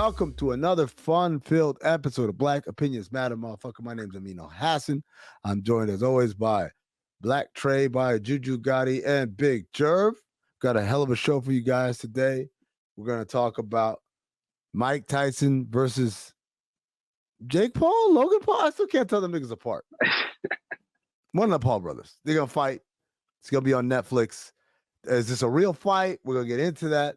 welcome to another fun-filled episode of Black Opinions Matter, motherfucker. My name's Amin Hassan. I'm joined as always by Black Trey, by Juju Gotti, and Big Jerv. Got a hell of a show for you guys today. We're going to talk about Mike Tyson versus Jake Paul, Logan Paul. I still can't tell them niggas apart. One of the Paul brothers. They're going to fight. It's going to be on Netflix. Is this a real fight? We're going to get into that.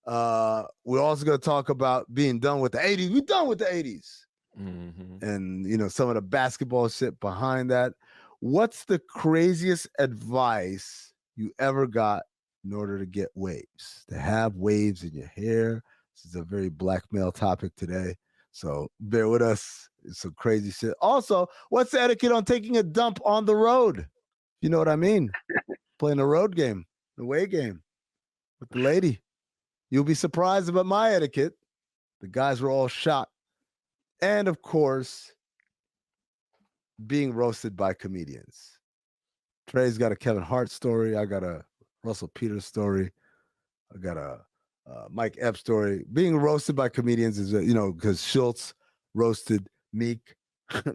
We're also going to talk about being done with the 80s. We're done with the 80s. Mm-hmm. And, you know, some of the basketball shit behind that. What's the craziest advice you ever got in order to get waves? To have waves in your hair. This is a very black male topic today. So bear with us. It's some crazy shit. Also, what's the etiquette on taking a dump on the road? You know what I mean? Playing a road game, the away game with the lady. You'll be surprised about my etiquette. The guys were all shot. And of course, being roasted by comedians. Trey's got a Kevin Hart story. I got a Russell Peters story. I got a Mike Epps story. Being roasted by comedians is, you know, because Schulz roasted Meek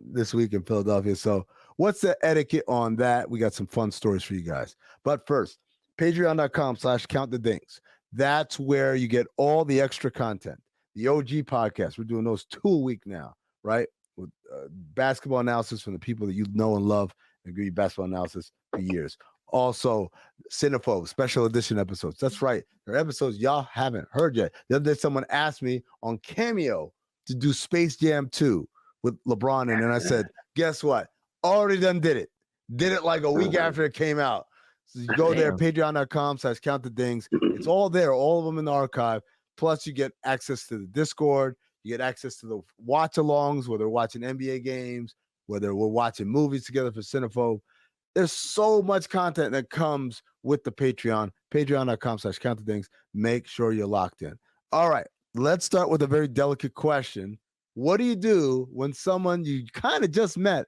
this week in Philadelphia. So what's the etiquette on that? We got some fun stories for you guys. But first, patreon.com/countthedings. That's where you get all the extra content. The OG podcast. We're doing those 2 a week now, right? With basketball analysis from the people that you know and love and give you basketball analysis for years. Also, Cinephobe special edition episodes. That's right. There are episodes y'all haven't heard yet. The other day, someone asked me on Cameo to do Space Jam 2 with LeBron in it. And I said, guess what? Already done did it. Did it like a week after it came out. So you go there, patreon.com/countthedings. It's all there, all of them in the archive. Plus, you get access to the Discord. You get access to the watch-alongs, whether we're watching NBA games, whether we're watching movies together for Cinephobe. There's so much content that comes with the Patreon, patreon.com/countthedings. Make sure you're locked in. All right, let's start with a very delicate question. What do you do when someone you kind of just met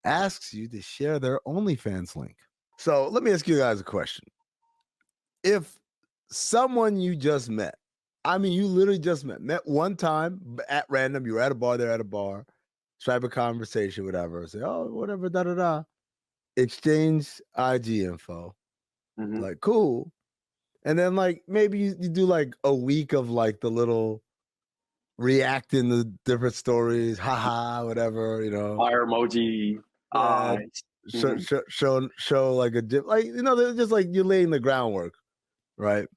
asks you to share their OnlyFans link? So let me ask you guys a question. If someone you just met, I mean, you literally just met one time at random, you were at a bar, they're at a bar, strike a conversation, whatever, say, oh, whatever, da-da-da, exchange IG info, like, cool. And then, like, maybe you do, like, a week of, like, the little reacting to different stories, haha, whatever, you know. Fire emoji. Show like a dip, like, you know, they're just like you're laying the groundwork, right?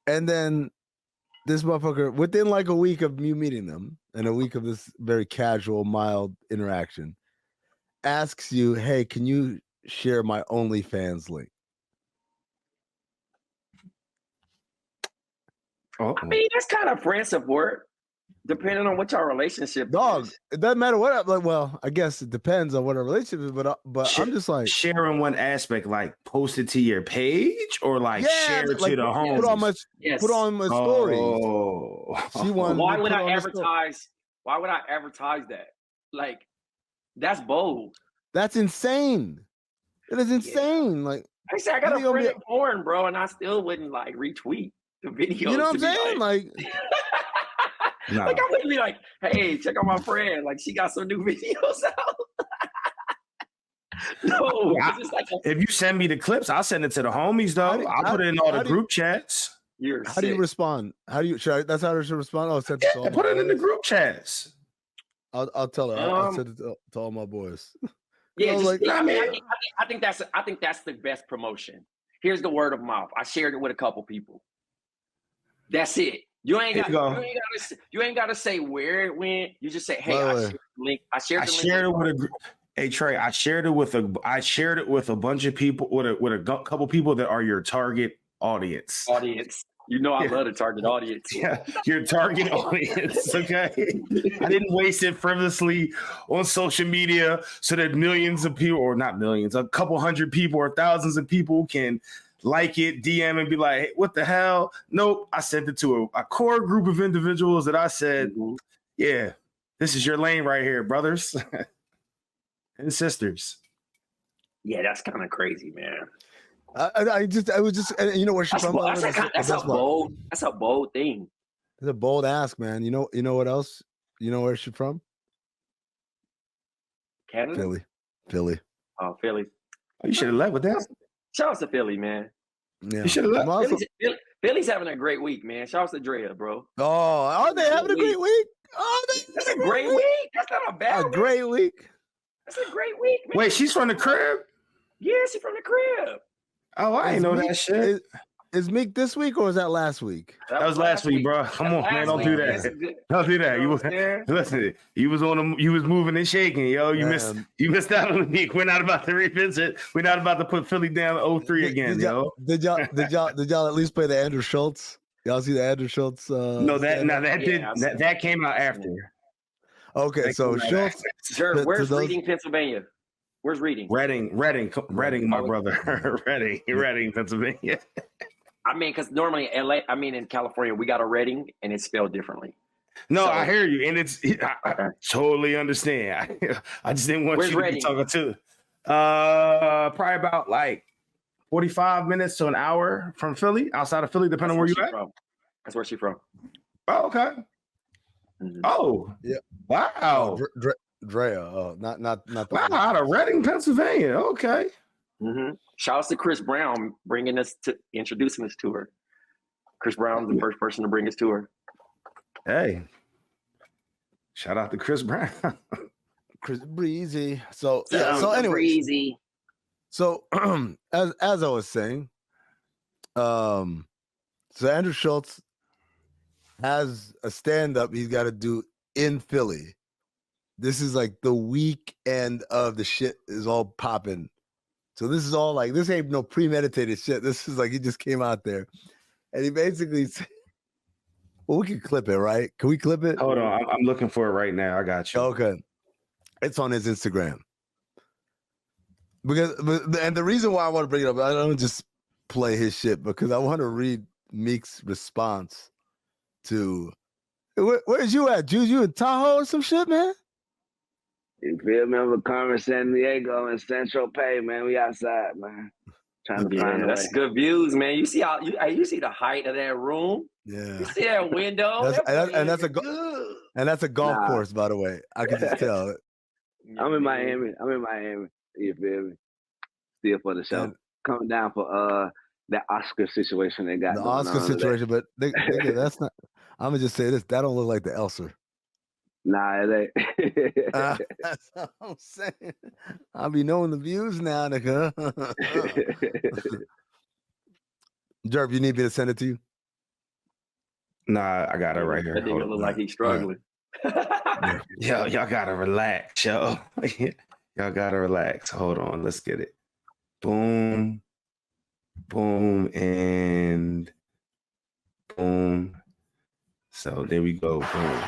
And then this motherfucker, within like a week of you meeting them and a week of this very casual, mild interaction, asks you, hey, can you share my OnlyFans link? I mean, that's kind of friend support. Depending on what your relationship is. It doesn't matter what. Like, well, I guess it depends on what our relationship is. But I'm just like sharing one aspect, like post it to your page or like share it like, to the home. Put on my stories. Oh, why would I advertise? Why would I advertise that? Like, that's bold. That's insane. It is insane. Like, I said, I got a friend in porn, bro, and I still wouldn't like retweet the video. You know what I'm saying? Like. No. Like, I wouldn't be like, hey, check out my friend. Like, she got some new videos out. No. If you send me the clips, I'll send it to the homies, though. I'll put it in all the group chats. How do you respond? How do you, that's how I should respond? Oh, send it to all put it in the group chats. I'll tell her. I'll send it to all my boys. Yeah, I think that's the best promotion. Here's the word of mouth. I shared it with a couple people. That's it. You ain't got to say where it went. You just say, "Hey, I shared the link. I shared it with a group." Hey Trey, I shared it with a bunch of people, with a couple people that are your target audience. You know, I love the target audience. Yeah, your target audience. Okay, I didn't waste it frivolously on social media so that millions of people, or not millions, a couple hundred people or thousands of people can like it, DM, and be like, hey, what the hell? Nope. I sent it to a core group of individuals that I said, yeah, this is your lane right here, brothers and sisters. Yeah, that's kind of crazy, man. I was just, you know, where she's from. That's a bold thing. It's a bold ask, man. You know what else? You know where she's from? Canada? Philly. Oh, Philly. Oh, you should have left with that. Shout out to Philly, man. Yeah. You should have left. Also, Philly's having a great week, man. Shout out to Drea, bro. oh, are they having a great week? Oh, that's a great week. That's not a bad week. Great week. That's a great week, man. Wait, she's from the crib? Yeah, she's from the crib. Oh, I ain't know that shit. Is Meek this week or was that last week? That was last week, bro. Come on, man. Don't do that. Don't do that. Listen, you was moving and shaking, yo. You missed out on the week. We're not about to revisit. We're not about to put Philly down 0-3 again, yo. Did y'all at least play the Andrew Schulz? Y'all see the Andrew Schulz? That came out after. Okay, so Schulz. Sure, where's Reading, Pennsylvania? Where's Reading? Reading, my brother. Reading, Pennsylvania. I mean, because normally in California, we got a Reading and it's spelled differently. No, so, I hear you, and I totally understand. I just didn't want you to be talking to. Probably about like 45 minutes to an hour from Philly, outside of Philly, depending on where you at. That's where she's from. Oh, okay. Mm-hmm. Oh, yeah. Wow. Drea, not the out of Reading, Pennsylvania. Okay. Mm-hmm. Shout out to Chris Brown introducing us to her. Chris Brown's the first person to bring us to her. Hey, shout out to Chris Brown. Chris Breezy. So anyway, Breezy. So as I was saying, so Andrew Schulz has a stand-up he's got to do in Philly. This is like the weekend of the shit is all popping. So this is all like, this ain't no premeditated shit. This is like, he just came out there and he basically said, well, we can clip it, right? Can we clip it? Hold on. I'm looking for it right now. I got you. Okay. It's on his Instagram. And the reason why I want to bring it up, I don't just play his shit because I want to read Meek's response to, where's you at, Juju in Tahoe or some shit, man? You feel me? I'm Carmen, San Diego, and Central Pay, man. We outside, man. Trying to find that's good views, man. You see you see the height of that room. Yeah. You see that window. That's a golf course, by the way. I can just tell. I'm in Miami. You feel me? Still for the show. Coming down for that Oscar situation they got. The Oscar situation, but that's not. I'm gonna just say this. That don't look like the Elser. Nah, it ain't. That's what I'm saying. I'll be knowing the views now, nigga. Jerv, you need me to send it to you? Nah, I got it right here. That nigga look like he's struggling. Right. Yo, y'all gotta relax, yo. Y'all gotta relax. Hold on, let's get it. Boom, boom, and boom. So there we go. Boom.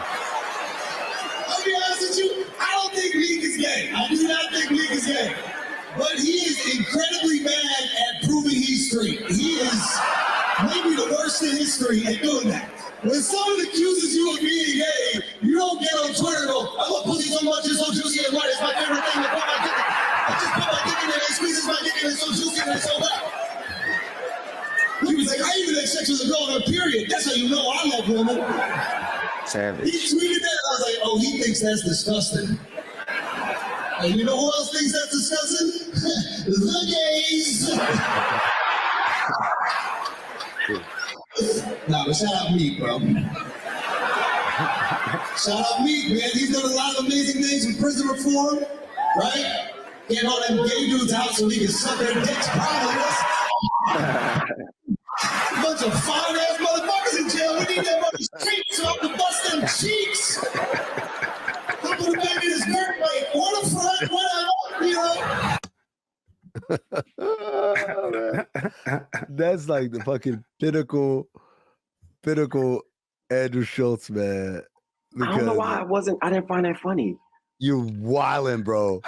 I'll be honest with you, I don't think Meek is gay. I do not think Meek is gay. But he is incredibly bad at proving he's straight. He is maybe the worst in history at doing that. When someone accuses you of being gay, you don't get on Twitter and go, I love pussy so much, it's so juicy and white, it's my favorite thing to put my dick in. I just put my dick in there, it squeezes my dick in, it's so juicy and it's so wet. He was like, I even had sex with a girl on her period. That's how you know I love women. Savage. He tweeted that, I was like, oh, he thinks that's disgusting. And you know who else thinks that's disgusting? The gays. Nah, but shout out Meek, bro. Shout out Meek, man. He's done a lot of amazing things with prison reform, right? Getting all them gay dudes out so he can suck their dicks properly. Bunch of fine-ass motherfuckers in jail. We need that money straight so I can bust them cheeks. I'm gonna make this dirt like one up front, one out, you know? That's like the fucking pinnacle Andrew Schulz, man. I don't know why I didn't find that funny. You're wilding, bro.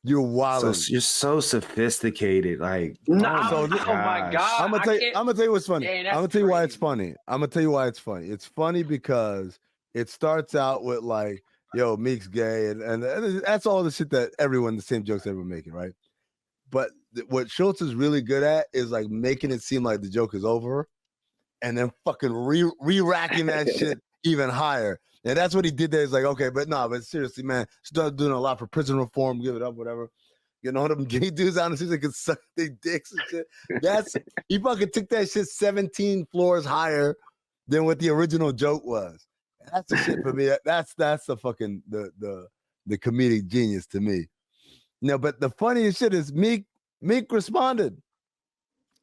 You're wilding. So, you're so sophisticated. Like, oh my God. I'm gonna tell you what's funny. Man, I'm gonna tell you why it's funny. I'm gonna tell you why it's funny. It's funny because it starts out with like, yo, Meek's gay, and that's all the shit that the same jokes everyone making, right? But what Schulz is really good at is like making it seem like the joke is over, and then fucking re-racking that shit even higher. And that's what he did there. He's like, okay, but seriously, man, start doing a lot for prison reform, give it up, whatever. You know, them gay dudes out in the streets that can suck their dicks and shit. He fucking took that shit 17 floors higher than what the original joke was. That's the shit for me. That's the fucking the comedic genius to me. No, but the funniest shit is Meek responded.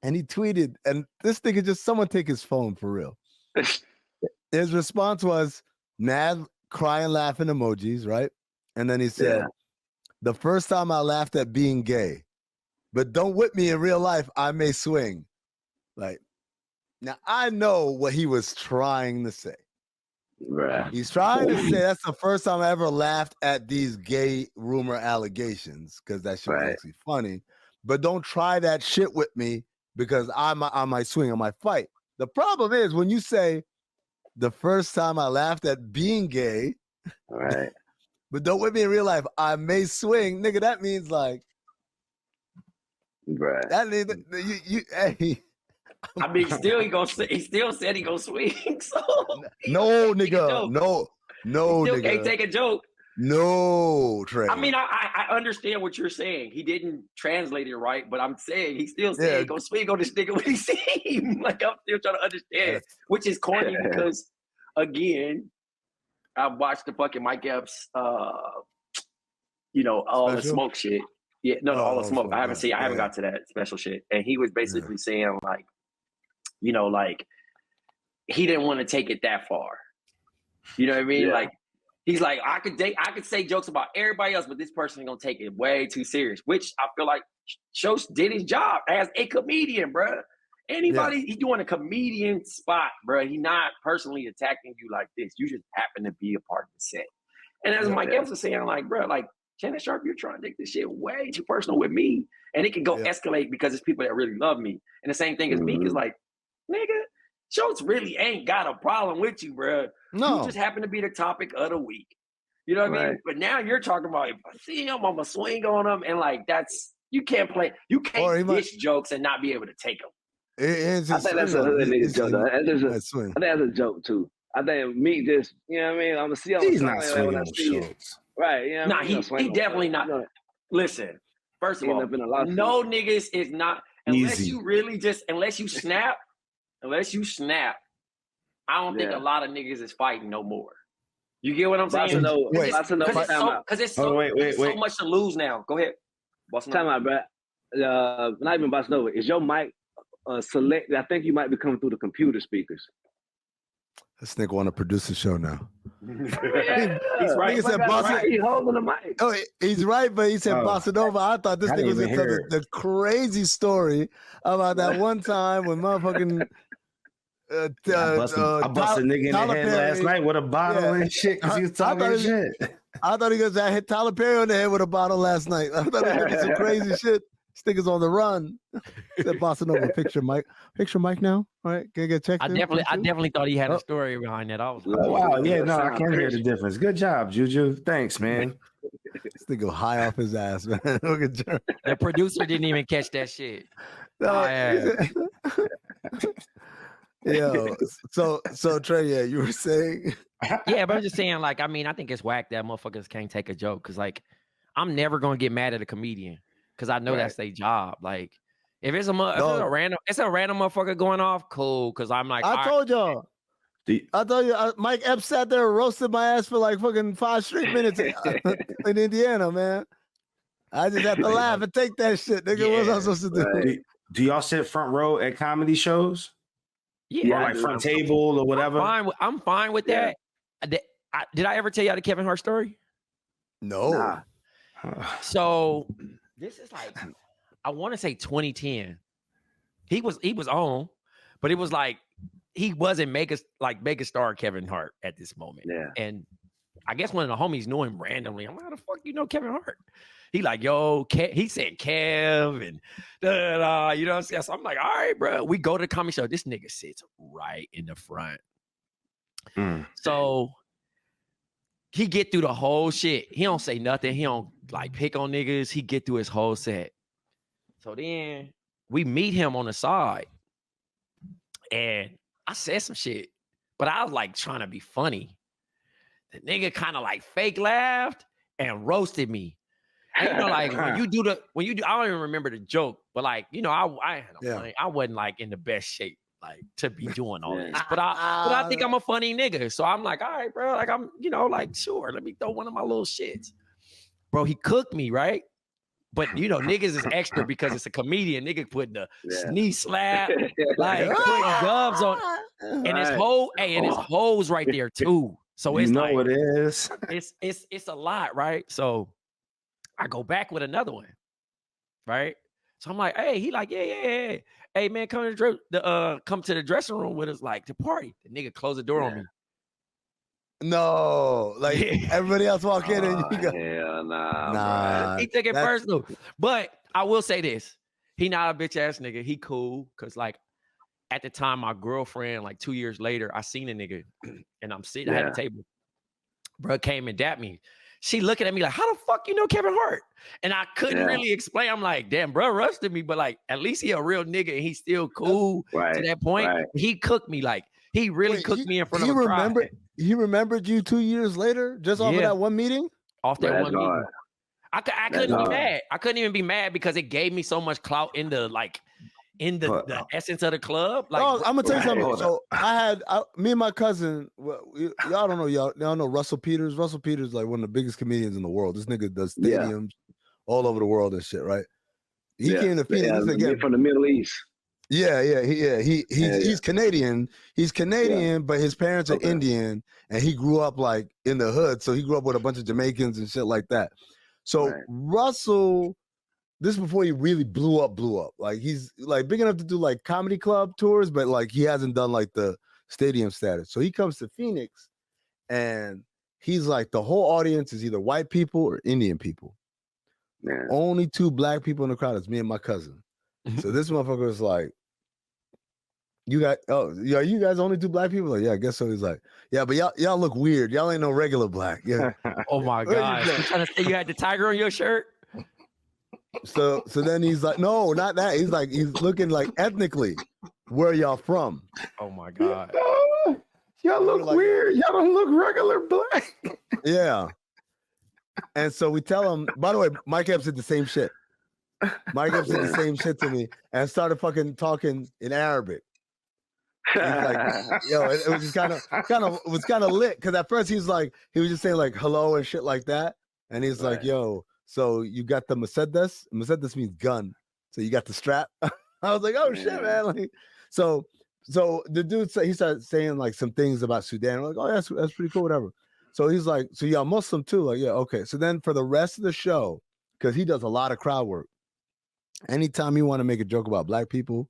And he tweeted, and this nigga just someone take his phone for real. His response was mad crying, laughing emojis, right? And then he said, the first time I laughed at being gay, but don't whip me in real life, I may swing. Like, now I know what he was trying to say. Right. He's trying to say that's the first time I ever laughed at these gay rumor allegations, because that shit was actually funny. But don't try that shit with me, because I might swing, I might fight. The problem is when you say the first time I laughed at being gay, right? But don't whip me in real life, I may swing, nigga. That means like, right? That you hey. I mean, he still said he gonna swing. So no, nigga, no, he still nigga, can't take a joke. No, Trey. I mean, I understand what you're saying. He didn't translate it right, but I'm saying he still said he gonna swing on this nigga when he seen. Like, I'm still trying to understand, which is corny because, again, I watched the fucking Mike Epps, all the smoke shit. Yeah, all the smoke. I haven't got to that special shit. And he was basically saying like, like he didn't want to take it that far. You know what I mean? Yeah. Like, he's like, I could say jokes about everybody else, but this person is gonna take it way too serious. Which I feel like Schulz did his job as a comedian, bro. He's doing a comedian spot, bro. He's not personally attacking you like this. You just happen to be a part of the set. And as Mike Epps was saying, like, bro, like, Shannon Sharp, you're trying to take this shit way too personal with me. And it can go escalate because it's people that really love me. And the same thing as Meek is like, nigga, Schulz really ain't got a problem with you, bro. No. You just happen to be the topic of the week. You know what I mean? But now you're talking about, if I see him, I'm going to swing on him. And like, you can't dish jokes and not be able to take them. I think that's a hood nigga joke. I think that's a joke too. I think Meek just, you know what I mean? I'm gonna see. He's not swinging on Schulz, right? You know he definitely not. Listen, first of all, no niggas is not unless you really unless you snap. I don't think a lot of niggas is fighting no more. You get what I'm saying? Because it's so much to lose now. Go ahead. Time out, bro. Not even Bossa Nova. Is your mic select? I think you might be coming through the computer speakers. This nigga want to produce the show now. He's right. He said He's holding the mic. Oh, he's right, but he said Bossa Nova. I thought this nigga was going to tell the crazy story about that one time when motherfucking I busted a nigga in the head last night with a bottle and shit because he was talking shit. I thought he was I hit Tyler Perry on the head with a bottle last night. I thought he was doing some crazy shit. This nigga's on the run. Said Bossa Nova. Picture Mike now. All right, can I get checked? I definitely thought he had a story behind that. I was like, wow, yeah, no, I can't hear the difference. Good job, Juju. Thanks, man. This nigga high off his ass, man. Look at Jerv. The producer didn't even catch that shit. Yo, so Trey, you were saying? Yeah, but I'm just saying, like, I mean, I think it's whack that motherfuckers can't take a joke because, like, I'm never gonna get mad at a comedian because I know that's their job. Like, if it's a random motherfucker going off, cool. Because I'm like, I told y'all. Mike Epps sat there and roasted my ass for like fucking 5 straight minutes in Indiana, man. I just have to laugh and take that shit, nigga. What was I supposed to do? Do y'all sit front row at comedy shows? Yeah, or like front table or whatever. I'm fine with that. Did I ever tell y'all the Kevin Hart story? No. Nah. So this is like, I want to say 2010. He was on, but it was like he wasn't mega star Kevin Hart at this moment. Yeah. And I guess one of the homies knew him randomly. I'm like, how the fuck you know Kevin Hart? He like, yo, he said Kev and da-da-da, you know what I'm saying? So I'm like, all right, bro. We go to the comedy show. This nigga sits right in the front. So he get through the whole shit. He don't say nothing. He don't like pick on niggas. He get through his whole set. So then we meet him on the side. And I said some shit. but I was like trying to be funny. The nigga kind of like fake laughed and roasted me. And, you know, like when you do, I don't even remember the joke, but like, you know, I had no money. I wasn't like in the best shape, like to be doing all this. But I think I'm a funny nigga. So I'm like, all right, bro. Like I'm, you know, like, sure, let me throw one of my little shits. Bro, he cooked me, right? But you know, niggas is extra because it's a comedian. Nigga putting the sneeze slap, like putting gloves on, and his whole, and his hoes right there too. So it's like, it is. It's a lot, right? So I go back with another one, right? So I'm like, hey, he like, yeah. Hey man, come to the dressing room with us, like to party. The nigga closed the door on me. No, like everybody else walk in and you go, hell nah. He took it personal. But I will say this: he not a bitch ass nigga. He cool, cause like at the time, my girlfriend, like 2 years later, I seen a nigga, and I'm sitting at a table. Bro came and dapped me. She looking at me like, how the fuck you know Kevin Hart? And I couldn't really explain. I'm like, damn, bro rusted me, but like at least he a real nigga and he's still cool to that point. Right. He cooked me like he really cooked me in front of a crowd. He remembered you 2 years later, just off of that one meeting? Off that one meeting. I couldn't be mad. I couldn't even be mad because it gave me so much clout in the essence of the club. Like, I'm gonna tell you something. So me and my cousin, y'all don't know, y'all know Russell Peters. Russell Peters is like one of the biggest comedians in the world. This nigga does stadiums all over the world and shit, right? He came to Phoenix again from the Middle East. He's Canadian. He's Canadian, but his parents are Indian, and he grew up like in the hood. So he grew up with a bunch of Jamaicans and shit like that. So Russell, this is before he really blew up. Like he's like big enough to do like comedy club tours, but like he hasn't done like the stadium status. So he comes to Phoenix, and he's like the whole audience is either white people or Indian people. Man. Only 2 black people in the crowd is me and my cousin. So this motherfucker was like, you guys only 2 black people? Like, yeah, I guess so. He's like, yeah, but y'all look weird. Y'all ain't no regular black. Yeah. Oh my God. You trying to say you had the tiger on your shirt? So then he's like, no, not that. He's like, he's looking like ethnically, where y'all from? Oh my God. Y'all look like, weird. Y'all don't look regular black. Yeah. And so we tell him, by the way, Mike Epps did the same shit. Mike Epps did the same shit to me and started fucking talking in Arabic. He's like, yo, it was just kind of lit because at first he was just saying like hello and shit like that, and he's like, yo, so you got the Mercedes? Mercedes means gun, so you got the strap. I was like, oh shit, man. Like, so the dude he started saying like some things about Sudan. I'm like, oh, that's pretty cool, whatever. So he's like, so y'all Muslim too? Like, yeah, okay. So then for the rest of the show, because he does a lot of crowd work. Anytime you want to make a joke about black people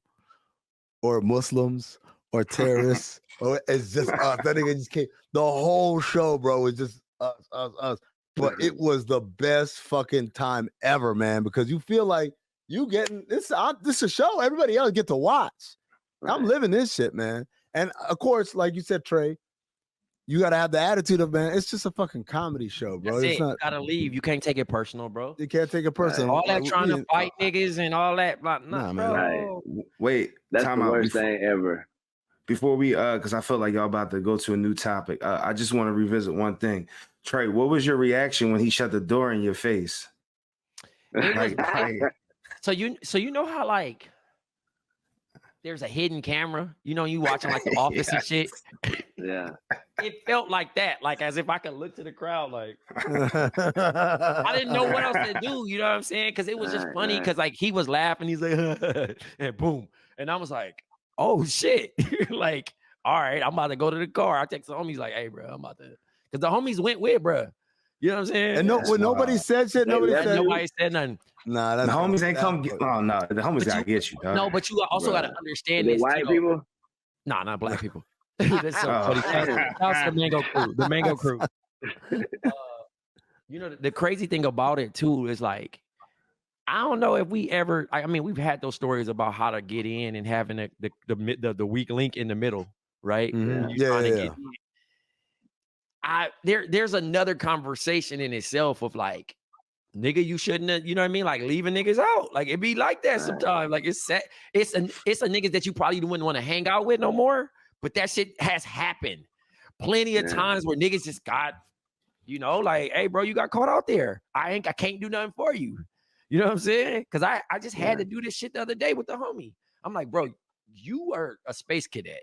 or Muslims or terrorists, or it's just us. That nigga just came. The whole show, bro, was just us. But it was the best fucking time ever, man, because you feel like you getting this. This is a show everybody else get to watch. I'm living this shit, man. And of course, like you said, Trey, you gotta have the attitude of, man, it's just a fucking comedy show, bro. It's not, you gotta leave. You can't take it personal, bro. You can't take it personal. All that trying to fight niggas and all that, like, nah, man. Bro. Wait, that's the worst thing ever. Before we, because I feel like y'all about to go to a new topic. I just want to revisit one thing. Trey, what was your reaction when he shut the door in your face? So you know how like there's a hidden camera, you know, you watching like The Office and shit. Yeah. It felt like that, like as if I could look to the crowd, like I didn't know what else to do, you know what I'm saying? Because it was just funny because like he was laughing, he's like, and boom. And I was like, oh shit. Like, all right, I'm about to go to the car. I text the homies like, hey, bro, I'm about to, because the homies went with, bro. You know what I'm saying? And nobody said shit. Nobody said nothing. Nah, the homies ain't come get. Oh no, the homies gotta get you. Dog. No, but you also gotta understand this. White people? Nah, not black people. That's so funny. That's the Mango Crew. The Mango Crew. You know, the crazy thing about it too is like, I don't know if we ever. I mean, we've had those stories about how to get in and having the weak link in the middle, right? Mm-hmm. Yeah. There's another conversation in itself of like, nigga, you shouldn't have, you know what I mean? Like leaving niggas out. Like it be like that sometimes. Like it's a niggas that you probably wouldn't want to hang out with no more. but that shit has happened plenty of times where niggas just got, you know, like, hey, bro, you got caught out there. I can't do nothing for you. You know what I'm saying? Because I just had to do this shit the other day with the homie. I'm like, bro, you are a space cadet.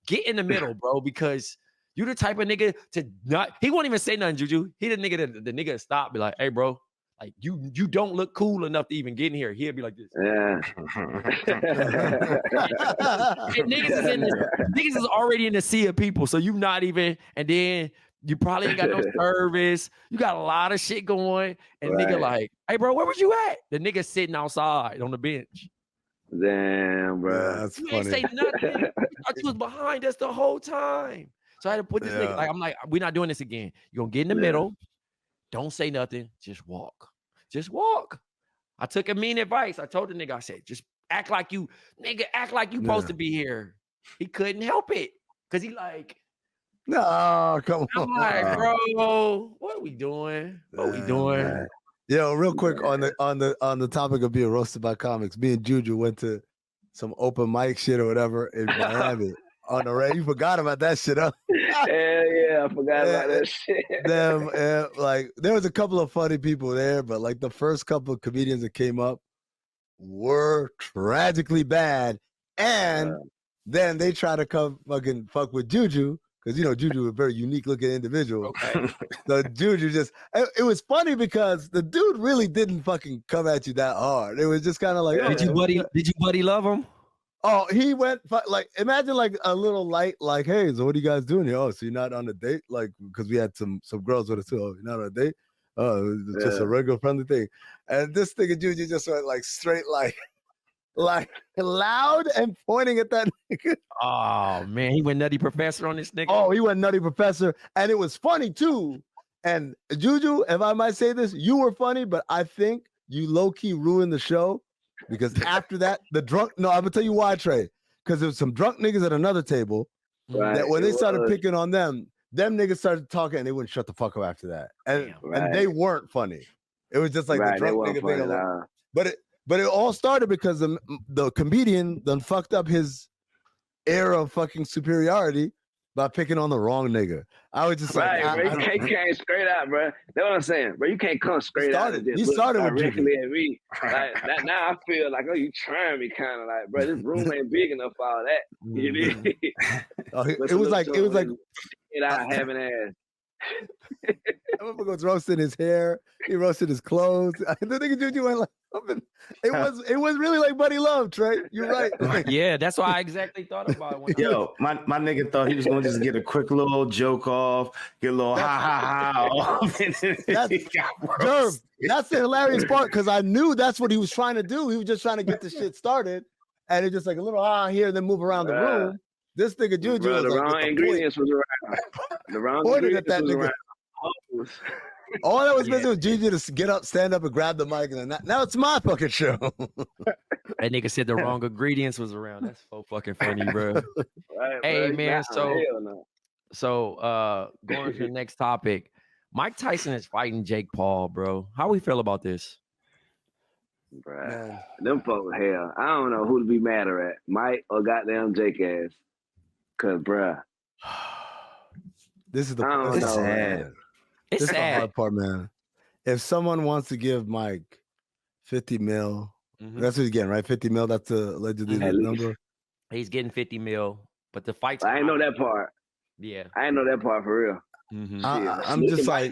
Get in the middle, bro, because you the type of nigga to not. He won't even say nothing, Juju. He the nigga that the nigga stop, be like, hey, bro, like you don't look cool enough to even get in here. He'll be like this. Yeah. And niggas is already in the sea of people, so you not even. And then you probably ain't got no service. You got a lot of shit going, and nigga like, hey, bro, where was you at? The nigga sitting outside on the bench. Damn, bro. Yeah, that's You funny. ain't say nothing. I thought you was behind us the whole time. So I had to put this nigga, like, I'm like, we're not doing this again. You're gonna get in the middle. Don't say nothing. Just walk. Just walk. I took Amin advice. I told the nigga, I said, just act like you, nigga, act like you supposed to be here. He couldn't help it. Cause he like, no, come I'm on. like, bro, what are we doing? What we doing? Man. Yo, real quick on the topic of being roasted by comics, me and Juju went to some open mic shit or whatever in Miami. On the radio, you forgot about that shit, huh? Hell yeah, I forgot about that shit. Them, like, there was a couple of funny people there, but like the first couple of comedians that came up were tragically bad, and then they try to come fucking fuck with Juju because you know Juju is a very unique looking individual. Okay. So Juju just it was funny because the dude really didn't fucking come at you that hard. It was just kind of like, Did you buddy love him? Oh, he went like, imagine like a little light, like, hey, so what are you guys doing here? Oh, so you're not on a date? Like, because we had some girls with us too. Oh, you're not on a date? Oh, it's just a regular friendly thing. And this thing of Juju just went like straight, like loud and pointing at that nigga. Oh man, he went Nutty Professor on this nigga. Oh, he went Nutty Professor. And it was funny too. And Juju, if I might say this, you were funny, but I think you low-key ruined the show. Because after that, I'm gonna tell you why, Trey. Because there was some drunk niggas at another table that when they started picking on them niggas started talking and they wouldn't shut the fuck up after that. And they weren't funny. It was just like the drunk nigga thing alone. But it all started because the comedian done fucked up his era of fucking superiority by picking on the wrong nigga. I was just bro, you can't straight out, bro. That's what I'm saying, bro. You can't come straight out. He started with directly at me. Like, now I feel like, oh, you trying me, kind of like, bro. This room ain't big enough for all that. You know? It was like I having ass. That motherfucker was roasting his hair. He roasted his clothes. The nigga Juju went like, it was really like Buddy Love, Trey. You're right. Yeah, that's what I exactly thought about. My nigga thought he was gonna just get a quick little joke off, get a little ha off. Jerv, that's the hilarious part because I knew that's what he was trying to do. He was just trying to get the shit started, and it's just like a little here, then move around the room. This nigga Juju, bro, the wrong ingredients was around. The wrong ingredients was around. All that was missing was Juju to get up, stand up, and grab the mic, and then now it's my fucking show. That nigga said the wrong ingredients was around. That's so fucking funny, bro. Right, hey bro, man, so going to the next topic. Mike Tyson is fighting Jake Paul, bro. How we feel about this? Bruh, them folks, hell, I don't know who to be madder at, Mike or goddamn Jake ass. Cause, bruh, this is the sad. It's sad. The hard part, man. If someone wants to give Mike 50 mil, that's what he's getting, right? 50 mil. That's allegedly the number. He's getting 50 mil, but the fight's. I ain't know that part. Yeah, I ain't know that part for real. I'm just like,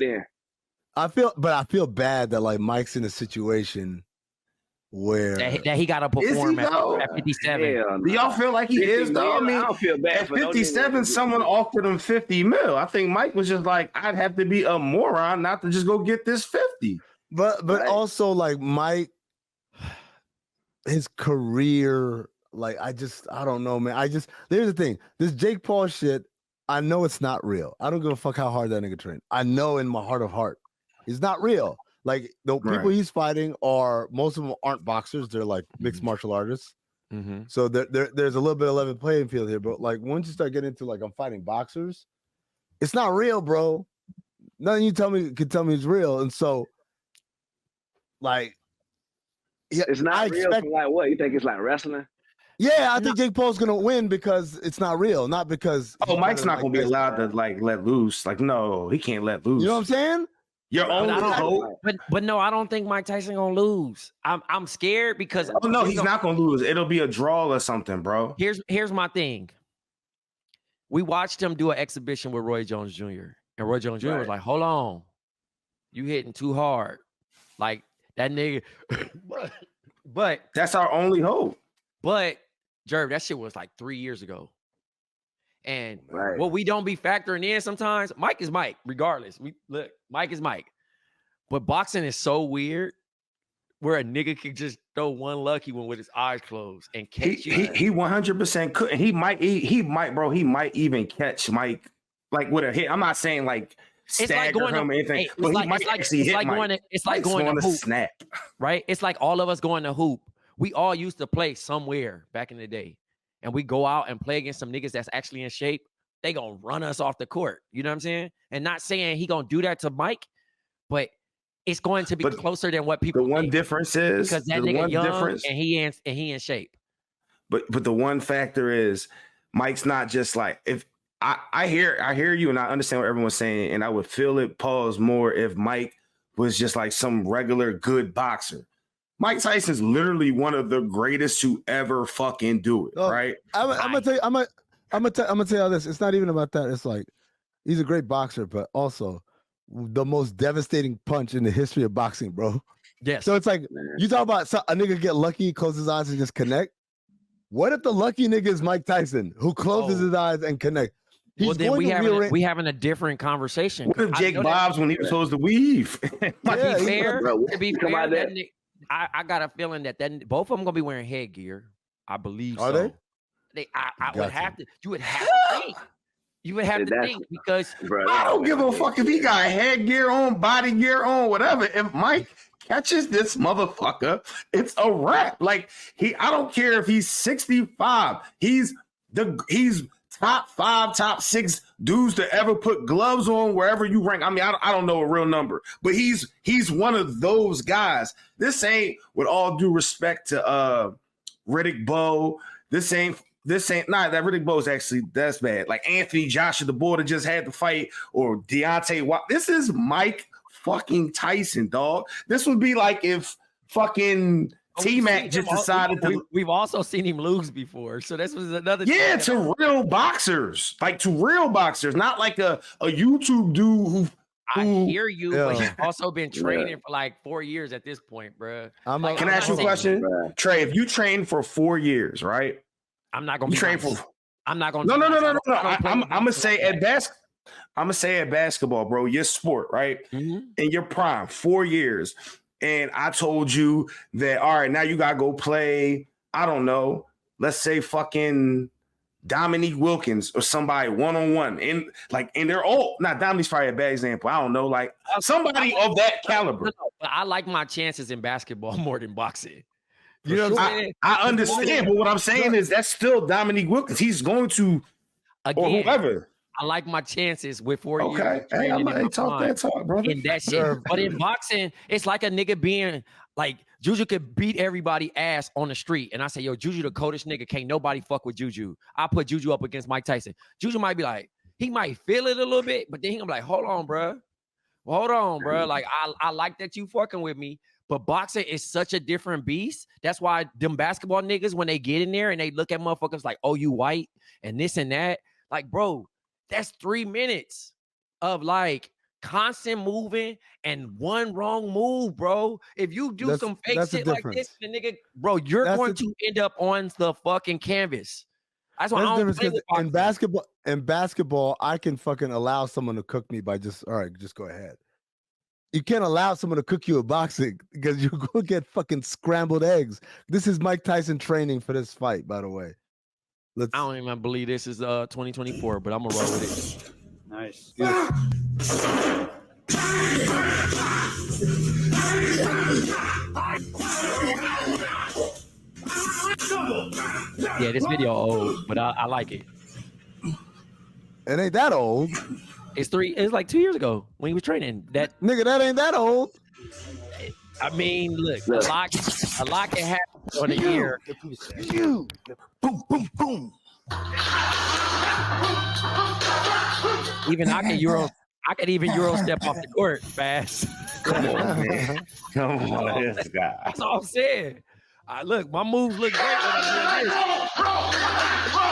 I feel bad that like Mike's in a situation where that he got to perform at 57. Do y'all feel like he is though? I mean, I don't feel bad at 57, someone offered him 50 mil. I think Mike was just like, I'd have to be a moron not to just go get this 50. But also like Mike, his career, like I don't know, man. There's the thing. This Jake Paul shit, I know it's not real. I don't give a fuck how hard that nigga trained. I know in my heart of heart, it's not real. Like the people he's fighting most of them aren't boxers. They're like mixed martial artists. So there's a little bit of level playing field here. But like once you start getting into like I'm fighting boxers, it's not real, bro. Nothing you can tell me is real. And so like, it's not real. Like what? You think it's like wrestling? Yeah, I think Jake Paul's gonna win because it's not real, not because. Oh, Mike's not gonna be allowed to like let loose. Like, no, he can't let loose. You know what I'm saying? Your only hope. But no, I don't think Mike Tyson gonna lose. I'm scared because no, he's not gonna lose. It'll be a draw or something, bro. Here's my thing. We watched him do an exhibition with Roy Jones Jr. and Roy Jones Jr. was like, "Hold on, you hitting too hard, like that nigga." but that's our only hope. But Jerv, that shit was like 3 years ago. And what we don't be factoring in sometimes, Mike is Mike, regardless. Mike is Mike. But boxing is so weird where a nigga could just throw one lucky one with his eyes closed and catch you. He 100% could. He might, bro. He might even catch Mike like with a hit. I'm not saying like stagger him or anything, but he might actually hit Mike. It's like going to hoop, snap, right? It's like all of us going to hoop. We all used to play somewhere back in the day. And we go out and play against some niggas that's actually in shape, they gonna run us off the court. You know what I'm saying? And not saying he gonna do that to Mike, but it's going to be closer than what people. The one difference is because that nigga young and he in shape. But the one factor is Mike's not just like if I hear you and I understand what everyone's saying, and I would feel it pause more if Mike was just like some regular good boxer. Mike Tyson's literally one of the greatest to ever fucking do it, right? I'm gonna tell you all this. It's not even about that. It's like he's a great boxer, but also the most devastating punch in the history of boxing, bro. Yes. So it's like you talk about a nigga get lucky, close his eyes and just connect. What if the lucky nigga is Mike Tyson, who closes his eyes and connect? Well, then we having a different conversation. What if Jake Bob's when he was supposed to weave? To be fair, I got a feeling that both of them gonna be wearing headgear. I believe. Are they? I would have to. You would have to think. You would have to think because I don't give a fuck if he got headgear on, body gear on, whatever. If Mike catches this motherfucker, it's a wrap. Like I don't care if he's 65. He's top 5, top 6 dudes to ever put gloves on wherever you rank. I mean, I don't know a real number, but he's one of those guys. This ain't, with all due respect to Riddick Bowe, this ain't that Riddick Bowe's actually that's bad. Like Anthony Joshua, the boy that just had the fight, or Deontay. This is Mike fucking Tyson, dog. This would be like if fucking T-Mac just decided to. We've also seen him lose before, so this was another. Yeah, to real boxers, not like a YouTube dude who. I hear you, but he's also been training for like 4 years at this point, bro. Can I ask you a question, Trey? If you train for 4 years, right? I'm not gonna train for. I'm not gonna. No. I'm gonna say at basketball, bro. Your sport, right? Mm-hmm. In your prime, 4 years. And I told you that, all right, now you got to go play, I don't know, let's say fucking Dominique Wilkins or somebody one-on-one. And they're all, not Dominique's probably a bad example. I don't know, like somebody of that caliber. But I like my chances in basketball more than boxing. You know what I'm saying? I understand, but what I'm saying is that's still Dominique Wilkins. He's going to, or whoever. I like my chances with 4 years. Okay, hey, I'm gonna talk that talk, brother. In that shit. But in boxing, it's like a nigga being like Juju could beat everybody ass on the street, and I say, yo, Juju the coldest nigga. Can't nobody fuck with Juju. I put Juju up against Mike Tyson. Juju might be like, he might feel it a little bit, but then he gonna be like, hold on, bro. Like I like that you fucking with me. But boxing is such a different beast. That's why them basketball niggas, when they get in there and they look at motherfuckers like, oh, you white and this and that, like, bro. That's 3 minutes of like constant moving and one wrong move, bro. If you do some fake shit like this, the nigga, bro, you're going to end up on the fucking canvas. That's why I don't play with in basketball, I can fucking allow someone to cook me by just go ahead. You can't allow someone to cook you in boxing because you're going to get fucking scrambled eggs. This is Mike Tyson training for this fight, by the way. I don't even believe this is 2024, but I'm gonna roll with it. Nice. Yeah, this video old, but I like it. It ain't that old. It's like 2 years ago when he was training. That nigga, that ain't that old. I mean, look, a lot can happen on a year. Boom, boom, boom. Even I could even Euro step off the court fast. Come on, man. Come on, this guy. That's all I'm saying. Look, my moves look great when I'm doing this.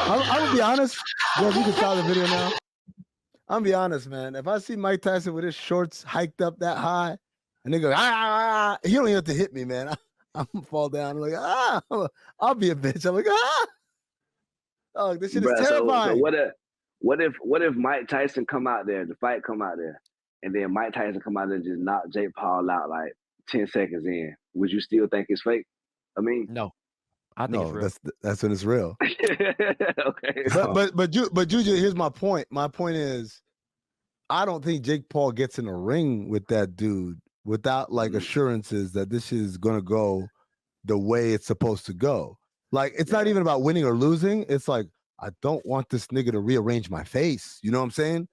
I'm gonna be honest. Bro, you can start the video now. I'm gonna be honest, man. If I see Mike Tyson with his shorts hiked up that high, and they go, he don't even have to hit me, man. I'm gonna fall down. I'm like, I'll be a bitch. I'm like, oh, this shit is terrifying. So what if Mike Tyson come out there, the fight come out there, and then Mike Tyson come out there and just knock Jake Paul out like 10 seconds in? Would you still think it's fake? I mean, no. I think it's real. That's when it's real. Okay. But Juju, here's my point. My point is, I don't think Jake Paul gets in a ring with that dude without like assurances that this is gonna go the way it's supposed to go. Like, it's not even about winning or losing. It's like, I don't want this nigga to rearrange my face. You know what I'm saying?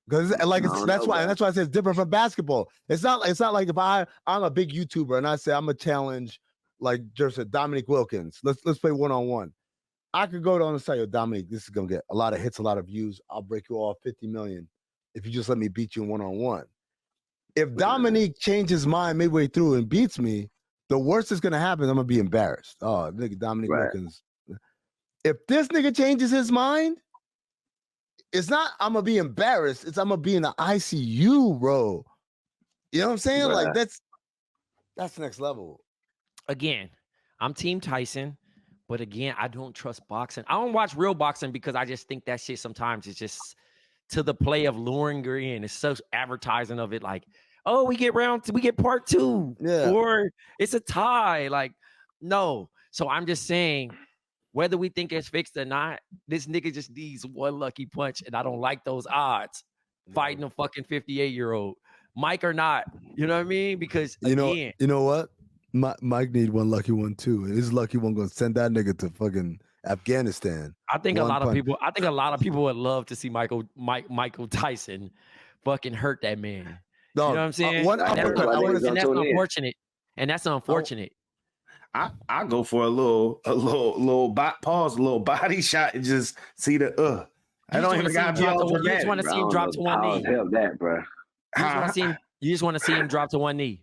Because like that's why I say it's different from basketball. It's not like if I'm a big YouTuber and I say I'm gonna challenge, like Jerv said, Dominique Wilkins. Let's play one-on-one. I could go on and say, yo, Dominique, this is gonna get a lot of hits, a lot of views. I'll break you off 50 million if you just let me beat you in one-on-one. If Dominique changes mind midway through and beats me, the worst that's gonna happen, I'm gonna be embarrassed. Oh, nigga, Dominique Wilkins. If this nigga changes his mind, it's not I'm gonna be embarrassed. It's I'm gonna be in the ICU, bro. You know what I'm saying? Right. Like that's next level. Again, I'm Team Tyson, but again, I don't trust boxing. I don't watch real boxing because I just think that shit sometimes is just to the play of luring you in. It's so advertising of it, like, oh, we get part 2, or it's a tie. Like, no. So I'm just saying, whether we think it's fixed or not, this nigga just needs one lucky punch, and I don't like those odds. Fighting a fucking 58-year-old, Mike or not, you know what I mean? Because you know what? Mike need one lucky one too. His lucky one gonna send that nigga to fucking Afghanistan. I think a lot of people would love to see Michael Tyson fucking hurt that man. No, you know what I'm saying? And that's unfortunate. I go for a little body shot and just see the I don't even got to be all dramatic. You just want to see him drop to one knee. Help that, bro. You just want to see him drop to one knee.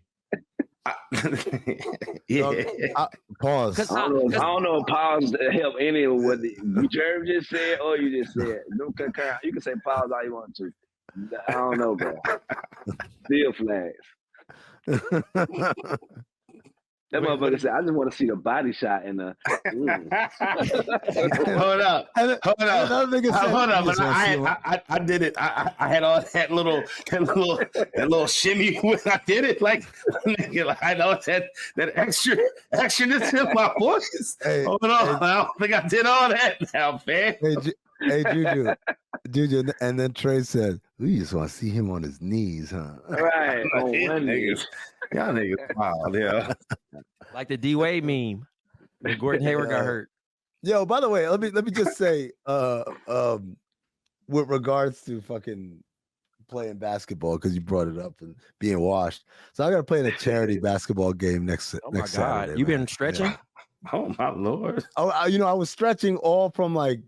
Pause. I don't know if pause help any of what Jerv just said or you just said. Don't concur. You can say pause all you want to. I don't know, bro. Still flags. That motherfucker said, I just want to see the body shot in the. Hold up. I did it. I had all that little shimmy when I did it. Like, I know that extraness in my voice. Hey, hold on. I don't think I did all that now, man. Hey, Juju, and then Trey said, "We just want to see him on his knees, huh?" Right. Y'all niggas wild, yeah. Like the D-Wade meme when Gordon Hayward got hurt. Yo, by the way, let me just say, with regards to fucking playing basketball, because you brought it up and being washed. So I got to play in a charity basketball game next Saturday. You been stretching? Yeah. Oh my Lord. I was stretching all from like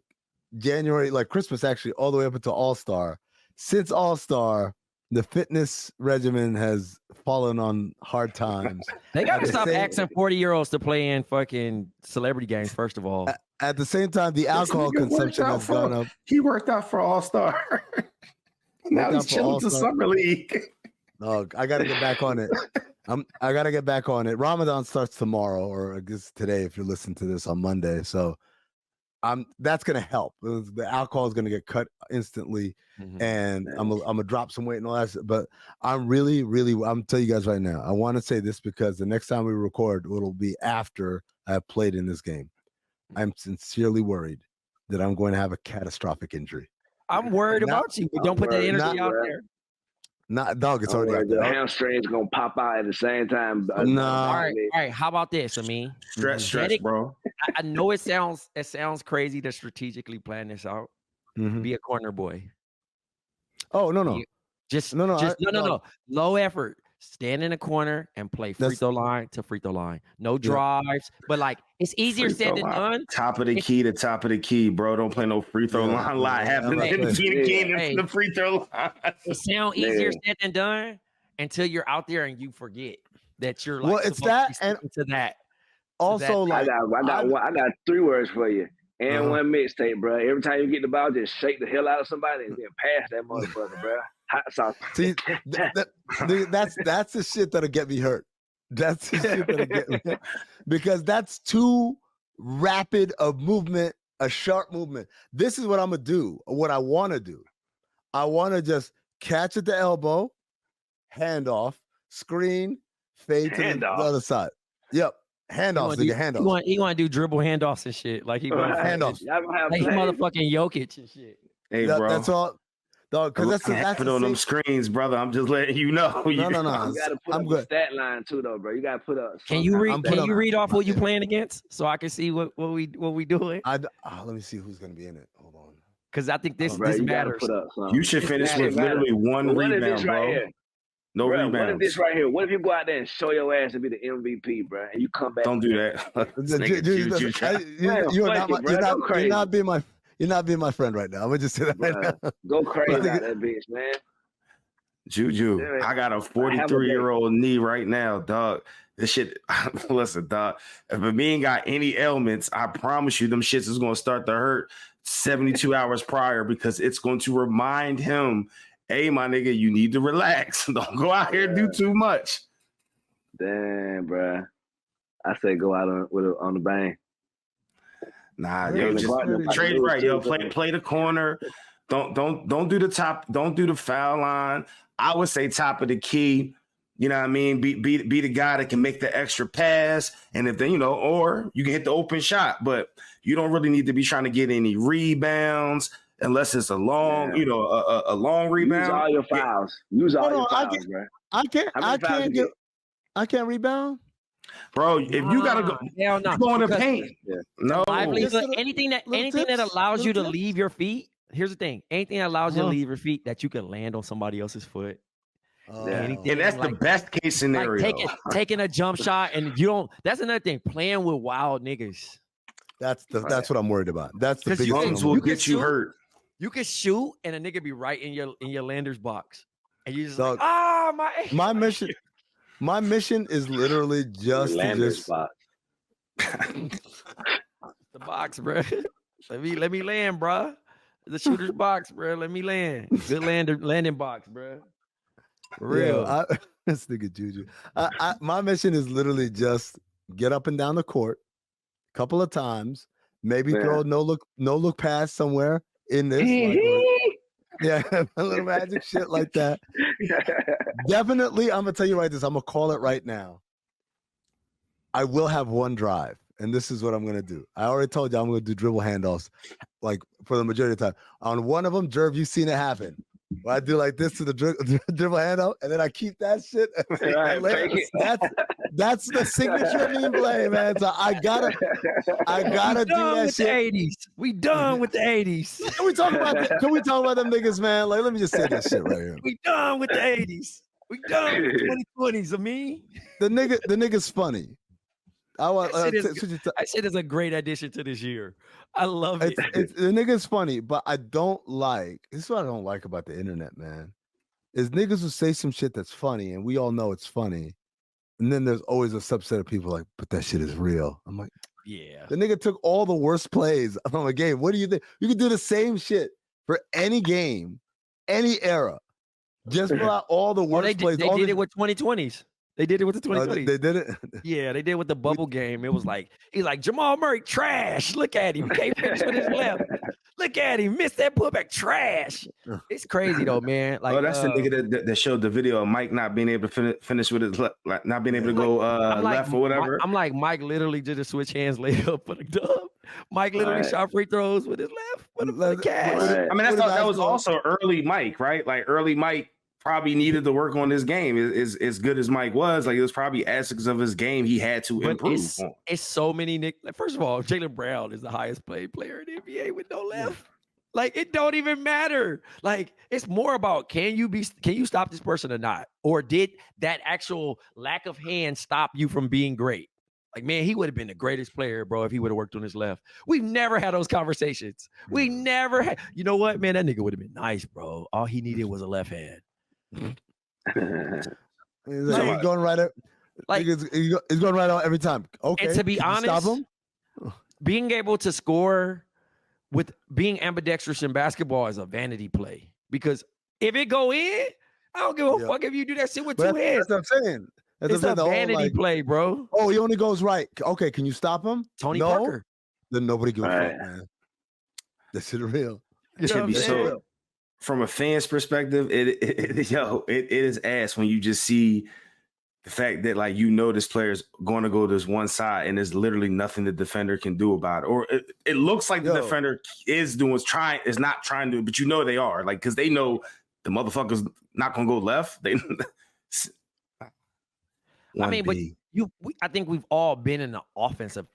January, like Christmas actually, all the way up until All-Star. Since All-Star, the fitness regimen has fallen on hard times. They got to stop asking 40-year-olds to play in fucking celebrity games, first of all. At the same time, the alcohol consumption has gone up. He worked out for All-Star. Now he's chilling to Summer League. No, I got to get back on it. I got to get back on it. Ramadan starts tomorrow, or I guess today if you're listening to this on Monday. So that's going to help. The alcohol is going to get cut instantly, and I'm gonna drop some weight and all that. But I'm really, I'm telling you guys right now, I want to say this because the next time we record, it'll be after I have played in this game. I'm sincerely worried that I'm going to have a catastrophic injury. I'm worried about you. Don't put that energy out there. Not dog. It's already out there. The hamstring's gonna pop out at the same time. No. All right. How about this? I mean, stretch, bro. I know it sounds crazy to strategically plan this out. Be a corner boy. Oh no. No. Low effort. stand in a corner and play free throw line to free throw line. No drives, but like it's easier said than done. Top of the key to top of the key, bro. Don't play no free throw line. Lie happens in the free throw line. It sounds easier said than done until you're out there and you forget that you're like. Well, it's that and to that. Also, like I got 3 words for you. And one mixtape, bro. Every time you get the ball, just shake the hell out of somebody and then pass that motherfucker, bro. Hot sauce. See, that's the shit that'll get me hurt. That's the shit that'll get me hurt. Because that's too rapid a movement, a sharp movement. This is what I'm gonna do. What I want to do. I want to just catch at the elbow, hand off, screen, fade to the other side. Yep. Handoffs, nigga, handoffs. He want to do dribble handoffs and shit. Like he handoffs. Like motherfucking Jokic and shit. Hey, bro. That's all. Dog, because that's put on them screens, brother. I'm just letting you know. No. You gotta put up the stat line too, though, bro. You gotta put up. Can you read off who you playing against so I can see what we doing? Let me see who's gonna be in it. Hold on. Because I think this matters. You should finish with literally one rebound, bro. No rebounds. What if this right here? What if you go out there and show your ass to be the MVP, bro, and you come back? Don't do that. You're not being my friend right now. I'm gonna just say that right now. Go crazy out that bitch, man. Juju, I got a 43-year-old knee right now, dog. This shit, listen, dog. If Amin got any ailments, I promise you, them shits is gonna start to hurt 72 hours prior because it's going to remind him, hey, my nigga, you need to relax. Don't go out here and do too much. Damn, bro. I say go out on the bang. Nah, yo, just trade right, yo. Play the corner. Don't do the top. Don't do the foul line. I would say top of the key. You know what I mean? Be the guy that can make the extra pass, and if then or you can hit the open shot. But you don't really need to be trying to get any rebounds unless it's a long, a long rebound. Use all your fouls. Use all your fouls, bro. I can't rebound. Bro, if you gotta go, go in the paint. No, anything that allows you to leave your feet. Here's the thing: anything that allows you to leave your feet that you can land on somebody else's foot. And that's the best case scenario. Like taking a jump shot, and you don't. That's another thing. Playing with wild niggas. That's what I'm worried about. That's the biggest thing. Will get you hurt. You can shoot, and a nigga be right in your lander's box, and you just like, my mission. My mission is literally just the box, bro. Let me land, bro. The shooter's box, bro. Let me land. Good landing box, bro. For real. This nigga Juju. My mission is literally just get up and down the court a couple of times, maybe throw no look pass somewhere in this. Yeah, a little magic shit like that. Definitely, I'm gonna tell you right this. I'm gonna call it right now. I will have one drive, and this is what I'm gonna do. I already told you I'm gonna do dribble handoffs, like for the majority of the time. On one of them, Jerv, you've seen it happen. Where I do like this to the dribble handoff, and then I keep that shit. That's the signature meme play, man. So I gotta do that shit. The 80s. We done with the 80s. Can we talk about them niggas, man? Like, let me just say this shit right here. We done with the 80s. We done with the 2020s. Amin. The nigga's funny. That shit is a great addition to this year. I love it. The nigga's funny, but I don't like. This is what I don't like about the internet, man. Is niggas who say some shit that's funny, and we all know it's funny, and then there's always a subset of people like, but that shit is real. I'm like, yeah. The nigga took all the worst plays from a game. What do you think? You can do the same shit for any game, any era. Just pull out all the worst plays. They did it with 2020s. They did it with the 2020s. They did it? Yeah, they did it with the bubble game. It was like, he's like, Jamal Murray, trash. Look at him. He can't finish with his left. Look at him. Missed that putback. Trash. It's crazy, though, man. Like, that's the nigga that showed the video of Mike not being able to finish with his left, like not being able to go left or whatever. I'm like, Mike literally did a switch hands layup for the dub. Mike literally shot free throws with his left. For the cash. I mean, that was also early Mike, right? Like, early Mike probably needed to work on his game. As good as Mike was, like, it was probably aspects of his game he had to improve It's so many First of all, Jaylen Brown is the highest paid player in the NBA with no left. Like, it don't even matter. Like, it's more about can you stop this person or not? Or did that actual lack of hand stop you from being great? Like, man, he would have been the greatest player, bro, if he would have worked on his left. We've never had those conversations. We never had. You know what, man? That nigga would have been nice, bro. All he needed was a left hand. He's going right up. Like, he's going right out every time. Okay. And to be honest, stop him? Being able to score with being ambidextrous in basketball is a vanity play. Because if it go in, I don't give a fuck if you do that shit with two hands. That's what I'm saying. It's a vanity play, bro. Oh, he only goes right. Okay, can you stop him? Tony Parker. Then nobody gives a fuck, man. This is real. It should be so. From a fan's perspective, it is ass when you just see the fact that, like, this player's going to go this one side and there's literally nothing the defender can do about it. Or it looks like the defender is not trying to, but they are, like, because they know the motherfucker's not going to go left. They. I mean, but I think we've all been in an offensive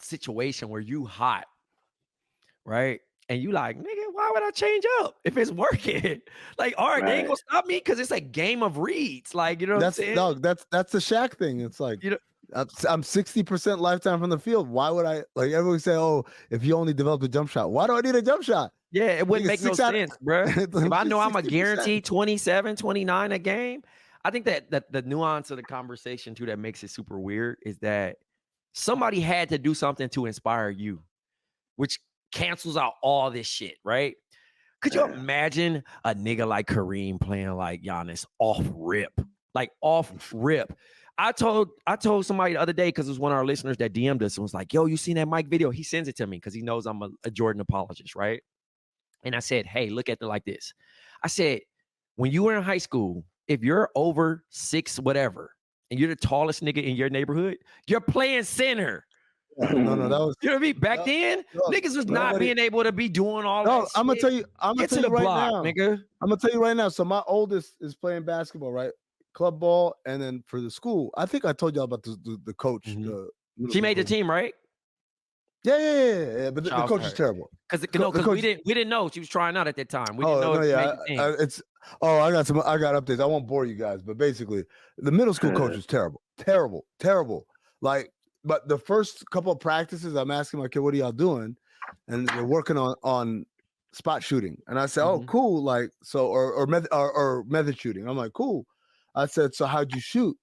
situation where you hot, right? And you like, nigga, why would I change up if it's working? Like, all right, they ain't gonna stop me because it's a game of reads. Like, you know what I'm saying? Dog, that's the Shaq thing. It's like, I'm 60% lifetime from the field. Why would I, like, everyone say, oh, if you only develop a jump shot, why do I need a jump shot? Yeah, it wouldn't make no sense, bro. If I know I'm a guarantee 27, 29 a game, I think that the nuance of the conversation too that makes it super weird is that somebody had to do something to inspire you, which cancels out all this shit, right? Could you imagine a nigga like Kareem playing like Giannis off rip? Like off rip. I told somebody the other day, because it was one of our listeners that DM'd us and was like, yo, you seen that Mike video? He sends it to me because he knows I'm a Jordan apologist, right? And I said, hey, look at it like this. I said, when you were in high school, if you're over 6 whatever, and you're the tallest nigga in your neighborhood, you're playing center. No, that was, you know what I mean? Back then, niggas was not being able to be doing all that. I'm gonna tell you right now, nigga. I'm gonna tell you right now. So my oldest is playing basketball, right? Club ball, and then for the school, I think I told y'all about the coach. Mm-hmm. She made the team, right? Yeah. But the coach is terrible. Because we didn't know she was trying out at that time. We didn't know. I got updates. I won't bore you guys, but basically, the middle school coach is terrible. Like, but the first couple of practices, I'm asking my kid, "What are y'all doing?" And they're working on spot shooting, and I said, "Oh, cool." Like, so or method shooting. I'm like, "Cool." I said, "So how'd you shoot?"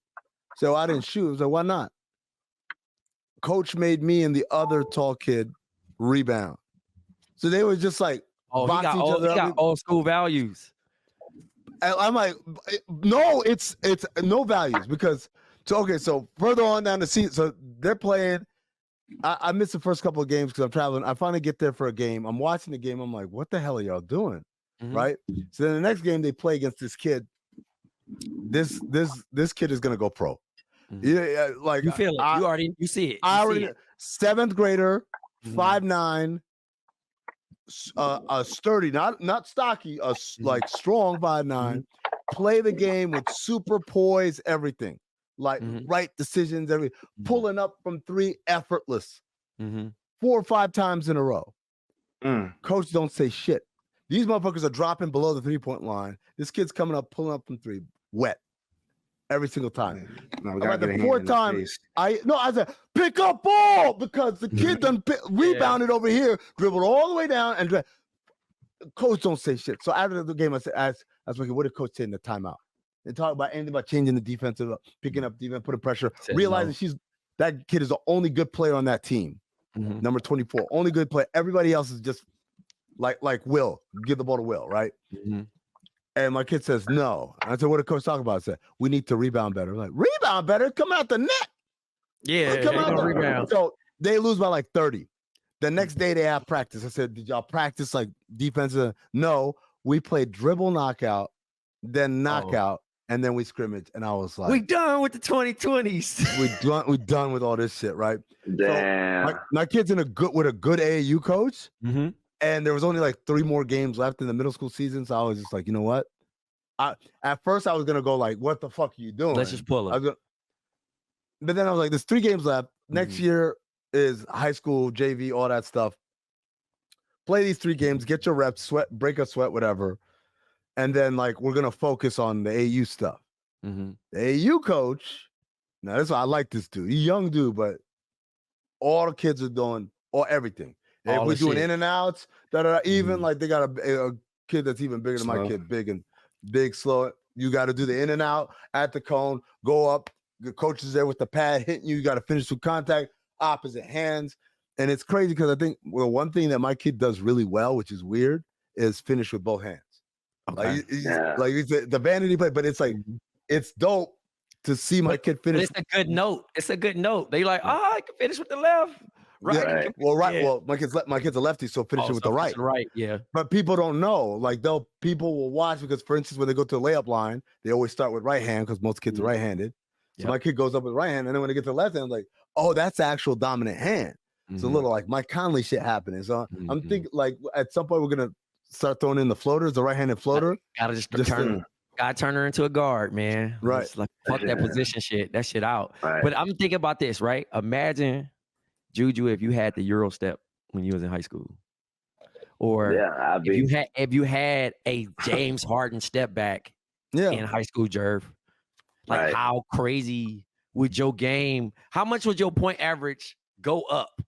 So I didn't shoot. I was like, "Why not?" Coach made me and the other tall kid rebound. So they were just like, he got old school values. I'm like, no, it's no values because so further on down the season, so they're playing. I missed the first couple of games because I'm traveling. I finally get there for a game. I'm watching the game. I'm like, what the hell are y'all doing? Mm-hmm. Right? So then the next game they play against this kid. This kid is gonna go pro. Mm-hmm. Yeah, like you feel it. You see it. I already 7th grader, 5'9", sturdy, not stocky, like strong 5'9", play the game with super poise, everything, like right decisions, pulling up from 3 effortless, 4 or 5 times in a row. Coach don't say shit. These motherfuckers are dropping below the 3-point line. This kid's coming up, pulling up from 3, wet. Every single time. About the 4th time, I said, pick up ball, because the kid done rebounded over here, dribbled all the way down, and coach don't say shit. So after the game, I was like, what did coach say in the timeout? They talk about anything about changing the defensive, picking up defense, putting pressure, realizing that kid is the only good player on that team. Number 24, only good player. Everybody else is just like Will, give the ball to Will, right? And my kid says, no. And I said, what did coach talk about? I said, we need to rebound better. I'm like, rebound better? Come out the net. Yeah, come out the rebound. So they lose by like 30. The next day they have practice. I said, did y'all practice like defensive? No, we played dribble knockout, then knockout, and then we scrimmage. And I was like, we done with the 2020s. we done with all this shit, right? Damn. So my kid's with a good AAU coach. And there was only like 3 more games left in the middle school season. So I was just like, you know what? At first I was going to go like, what the fuck are you doing? Let's just pull it. But then I was like, there's 3 games left. Next year is high school, JV, all that stuff. play these 3 games, get your reps, sweat, break a sweat, whatever. And then like we're gonna focus on the AU stuff. Mm-hmm. The AU coach, now this I like this dude. He's a young dude, but all the kids are doing everything. If we're doing in and outs, even like they got a kid that's even bigger than my kid, big, slow. You got to do the in and out at the cone, go up. The coach is there with the pad hitting you. You got to finish with contact, opposite hands. And it's crazy because I think one thing that my kid does really well, which is weird, is finish with both hands. Okay. Like the vanity play, but it's like it's dope to see my kid finish. It's a good note. It's a good note. They like, I can finish with the left. Right. Yeah. Well, my kid's a lefty, so finish it with the right. Right. Yeah. But people don't know. Like people will watch because, for instance, when they go to the layup line, they always start with right hand because most kids are right-handed. So my kid goes up with right hand, and then when they get to the left hand, I'm like, oh, that's the actual dominant hand. It's a little like Mike Conley shit happening. So I'm thinking like at some point we're gonna start throwing in the floaters, the right-handed floater. Gotta just turn. Gotta turn her into a guard, man. Right. It's like fuck that position shit. That shit out. Right. But I'm thinking about this, right? Imagine, Juju, if you had the Euro step when you was in high school. Or if you had a James Harden step back in high school, Jerv. Like how crazy would your game, how much would your point average go up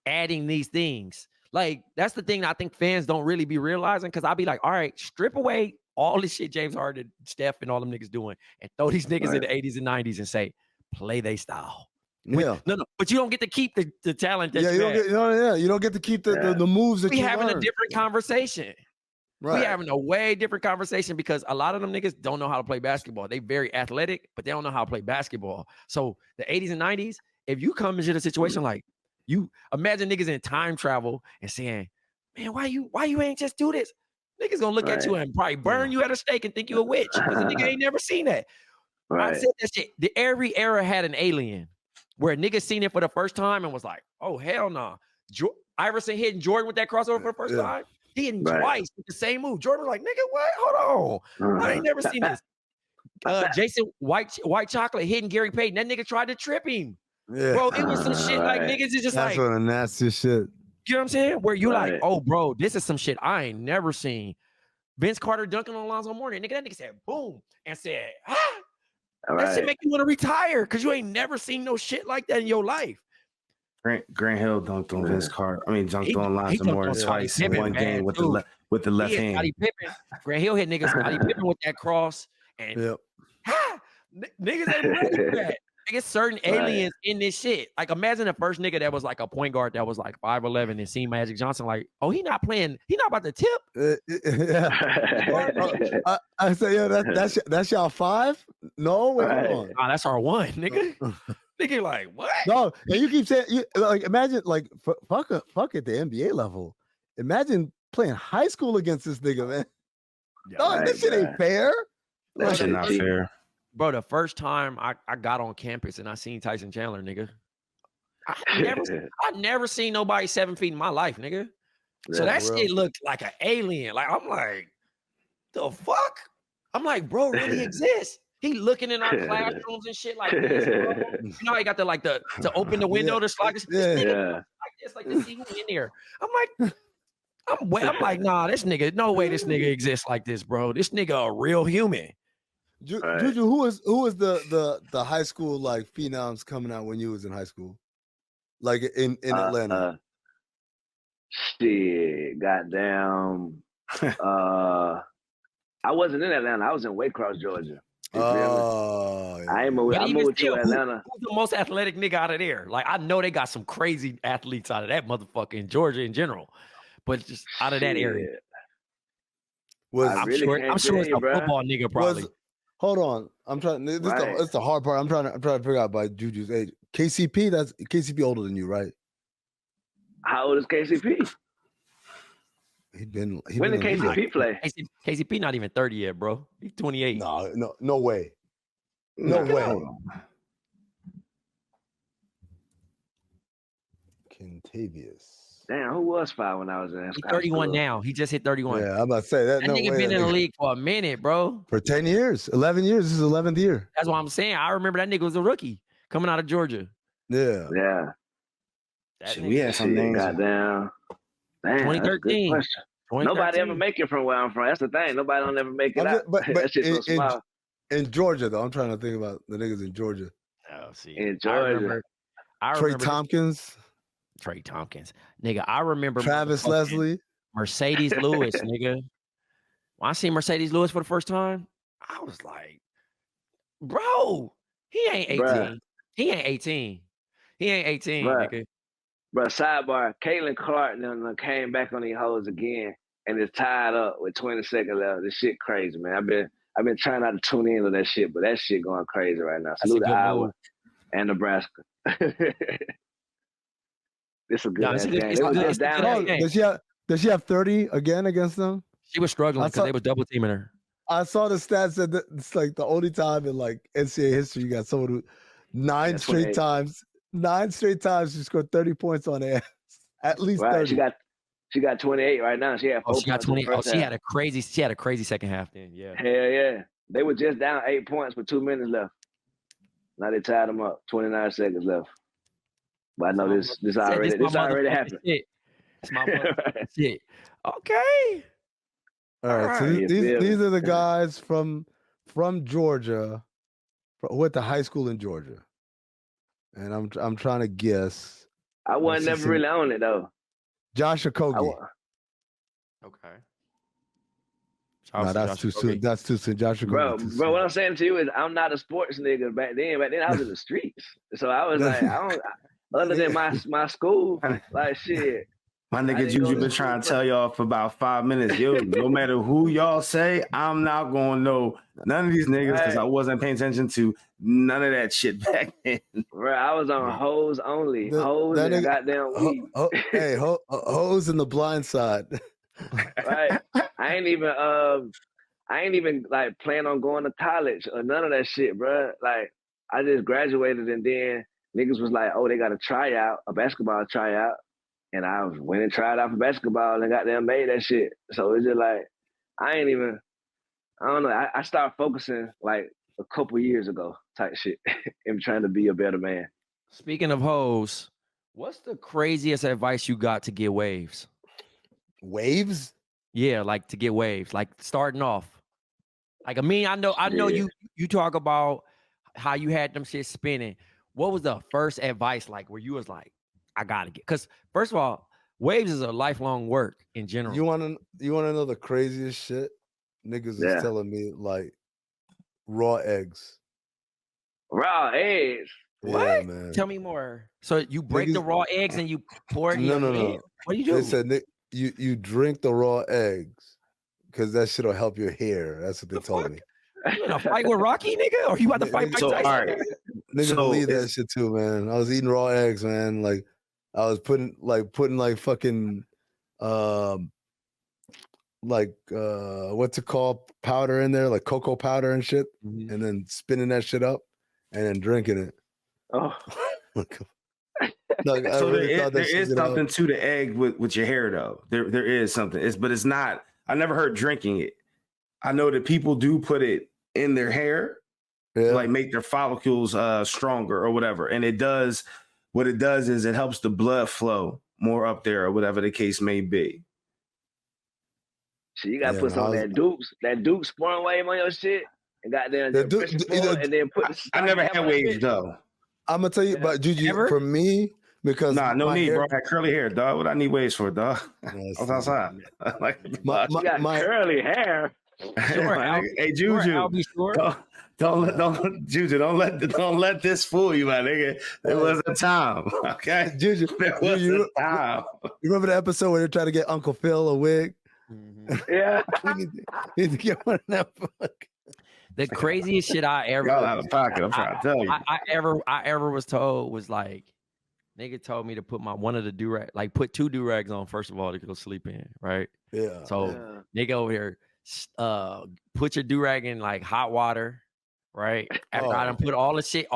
adding these things? Like that's the thing I think fans don't really be realizing, because I'll be like, all right, strip away all this shit James Harden, Steph, and all them niggas doing, and throw these niggas in the 80s and 90s and say, play they style. No, but you don't get to keep the talent that you don't get to keep the moves that we having a different conversation. Right. We having a way different conversation because a lot of them niggas don't know how to play basketball. They very athletic, but they don't know how to play basketball. So the 80s and 90s, if you come into a situation like you imagine niggas in time travel and saying, man, why you ain't just do this? Niggas gonna look at you and probably burn you at a stake and think you a witch because the nigga ain't never seen that. I said that shit. Every era had an alien where niggas seen it for the first time and was like, oh, hell no. Iverson hitting Jordan with that crossover for the first time. He hitting twice with the same move. Jordan was like, nigga, what? Hold on. I ain't never seen this. Jason White Chocolate hitting Gary Payton. That nigga tried to trip him. Yeah. Bro, it was some shit like niggas is just that's what a nasty shit. You know what I'm saying? Where you like, oh, bro, this is some shit I ain't never seen. Vince Carter dunking on Alonzo Mourning. Nigga, that nigga said boom and said, that shit make you want to retire because you ain't never seen no shit like that in your life. Grant Hill dunked on Vince Carter. I mean, dunked on Alonzo Mourning twice in one game with the left hand. Grant Hill hit niggas Scottie Pippen with that cross. And niggas ain't ready for that. I guess certain aliens in this shit. Like, imagine the first nigga that was like a point guard that was like 5'11" and seen Magic Johnson like, oh, he not about to tip. I say, that's y'all 5? No, wait, hold on. Oh, that's our 1, nigga. Nigga, like, what? No, and you keep saying, like, imagine, like, fuck at the NBA level. Imagine playing high school against this nigga, man. This shit ain't fair. That shit not fair. Bro, the first time I got on campus and I seen Tyson Chandler, nigga, I never seen nobody 7 feet in my life, nigga. So that shit looked like an alien. Like, I'm like, the fuck? I'm like, bro, really exists. He looking in our classrooms and shit like this, bro. You know, he got to open the window to slide this nigga like this, like to see who in there. I'm like, nah, this nigga, no way this nigga exists like this, bro. This nigga a real human. Juju, who was the high school like phenoms coming out when you was in high school, like in Atlanta? Shit, goddamn. I wasn't in Atlanta. I was in Waycross, Georgia. I moved to Atlanta. Who's the most athletic nigga out of there? Like, I know they got some crazy athletes out of that motherfucker in Georgia in general, but just out of that area. I'm sure it's a football nigga probably. Hold on, I'm trying. It's the hard part. I'm trying to figure out by Juju's age. KCP, that's KCP older than you, right? How old is KCP? When did KCP play? KCP not even 30 yet, bro. He's 28. No way. No way. Kentavious. Damn, who was 5 when I was in? He's 31 now. He just hit 31. Yeah, I'm about to say that. That nigga been in the league for a minute, bro. For 10 years, 11 years. This is 11th year. That's what I'm saying. I remember that nigga was a rookie coming out of Georgia. Yeah. Yeah. We had some names. Goddamn. Damn, 2013. that's a good question. Nobody ever make it from where I'm from. That's the thing. Nobody don't ever make it out. But that shit's so small. In Georgia, though, I'm trying to think about the niggas in Georgia. Oh, see. In Georgia. I Trey remember Tompkins. Trey Tompkins. Nigga, I remember Travis Leslie. Mercedes Lewis, nigga. When I seen Mercedes Lewis for the first time, I was like, bro, he ain't 18. Bruh. He ain't 18. He ain't 18, nigga. Bro, sidebar, Caitlin Clark then came back on these hoes again and is tied up with 20 seconds left. This shit crazy, man. I've been trying not to tune into that shit, but that shit going crazy right now. Salute to Iowa and Nebraska. This a good ass game. They was just down. Does she have 30 again against them? She was struggling because they was double teaming her. I saw the stats that it's like the only time in like NCAA history you got someone who 9 straight times she scored 30 points on their ass. At least 30. She got 28 right now. She had 4 she got 20. She had a crazy second half then. Yeah. Hell yeah. They were just down 8 points with 2 minutes left. Now they tied them up. 29 seconds left. But I know this already happened. It's my shit. Okay. All right. So these are the guys from Georgia, who went to high school in Georgia, and I'm trying to guess. I wasn't never really on it though. Josh Okogie. Okay. No, that's too soon. That's too soon. Josh Okogie. Bro, what I'm saying to you is I'm not a sports nigga back then. Back then I was in the streets, so I was like, I don't. Other than my school, like shit. My nigga Juju been trying to tell y'all for about 5 minutes. Yo, no matter who y'all say, I'm not gonna know none of these niggas because I wasn't paying attention to none of that shit back then. Bro, I was on hoes only. Hoes and goddamn weed. Hey, hoes in the blind side. Right. I ain't even like plan on going to college or none of that shit, bro. Like I just graduated and then niggas was like, oh, they got a basketball tryout. And I went and tried out for basketball and goddamn made that shit. So it's just like, I don't know. I started focusing like a couple years ago type shit and trying to be a better man. Speaking of hoes, what's the craziest advice you got to get waves? Waves? Yeah, like to get waves, like starting off. Like, I mean, I know you talk about how you had them shit spinning. What was the first advice like where you was like, I gotta get, because first of all, waves is a lifelong work in general. You wanna know the craziest shit? Niggas is telling me like raw eggs. Raw eggs? Yeah, what? Man. Tell me more. So you break the raw eggs and you pour it in your egg? What do you do? They said you drink the raw eggs because that shit'll help your hair. That's what they told me. You in a fight with Rocky, nigga? Or you about to fight Mike Tyson? All right. Niggas believe that shit too, man. I was eating raw eggs, man. Like I was putting fucking what's it called, powder in there, like cocoa powder and shit, and then spinning that shit up and then drinking it. Oh. Like, so there is something to the egg with your hair though. There is something. But it's not. I never heard drinking it. I know that people do put it in their hair to like make their follicles stronger or whatever, and it does. What it does is it helps the blood flow more up there or whatever the case may be. So you gotta put some of that Duke spawn wave on your shit and goddamn and then put the I never had waves though. I'm gonna tell you about Juju. For me, because no need, bro. I had curly hair, dog. What I need waves for, dog? I was outside. Like my curly hair. Sure, hey Juju, don't let this fool you, my nigga. There was a time, okay? Juju, there was a time. You remember the episode where they tried to get Uncle Phil a wig? Yeah, we need to get one of that. The craziest shit I ever y'all out of pocket. I'm trying to tell you. I ever was told was like, nigga told me to put one of the do-rag, like put 2 do-rags on first of all to go sleep in, right? Yeah. So nigga over here. Put your do-rag in like hot water, right? After I done put all the shit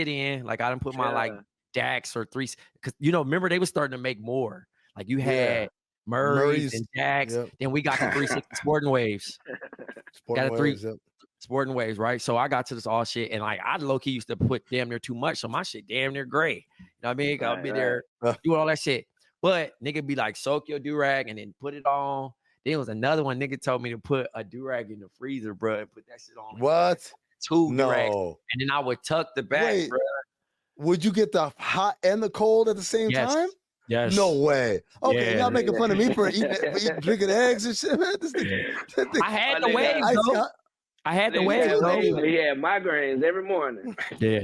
in, like I done put my like Dax or 3, because remember they was starting to make more. Like you had Murray's and Dax, then we got the 360 Sporting Waves. Sporting Waves, right? So I got to this all shit, and like I low-key used to put damn near too much, so my shit damn near gray. You know what I mean? I'll be there doing all that shit. But nigga be like, soak your do-rag and then put it on. Then was another one. Nigga told me to put a do-rag in the freezer, bro, and put that shit on. What? 2 do-rags. No. And then I would tuck the back, bro. Would you get the hot and the cold at the same time? Yes. No way. Okay, y'all making fun of me for drinking eggs and shit, man. This thing, I had the waves, though. I had the waves, though. He had migraines every morning. Yeah.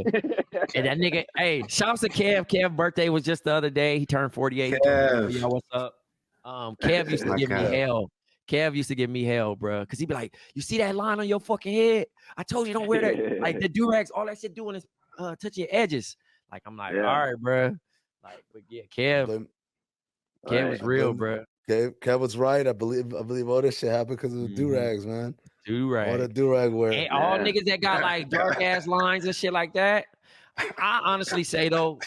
And that nigga, hey, shouts to Kev. Kev's birthday was just the other day. He turned 48. Kev. Yo, what's up? Kev used to give me hell. Kev used to give me hell, bro. Because he'd be like, you see that line on your fucking head? I told you don't wear that. Like, the do-rags, all that shit doing is touch your edges. Like, I'm like, all right, bro. Like, but yeah, Kev was real, bro. Kev was right. I believe all this shit happened because of the do-rags, man. Do-rag. All the do-rag wear. And all niggas that got like dark ass lines and shit like that. I honestly say though,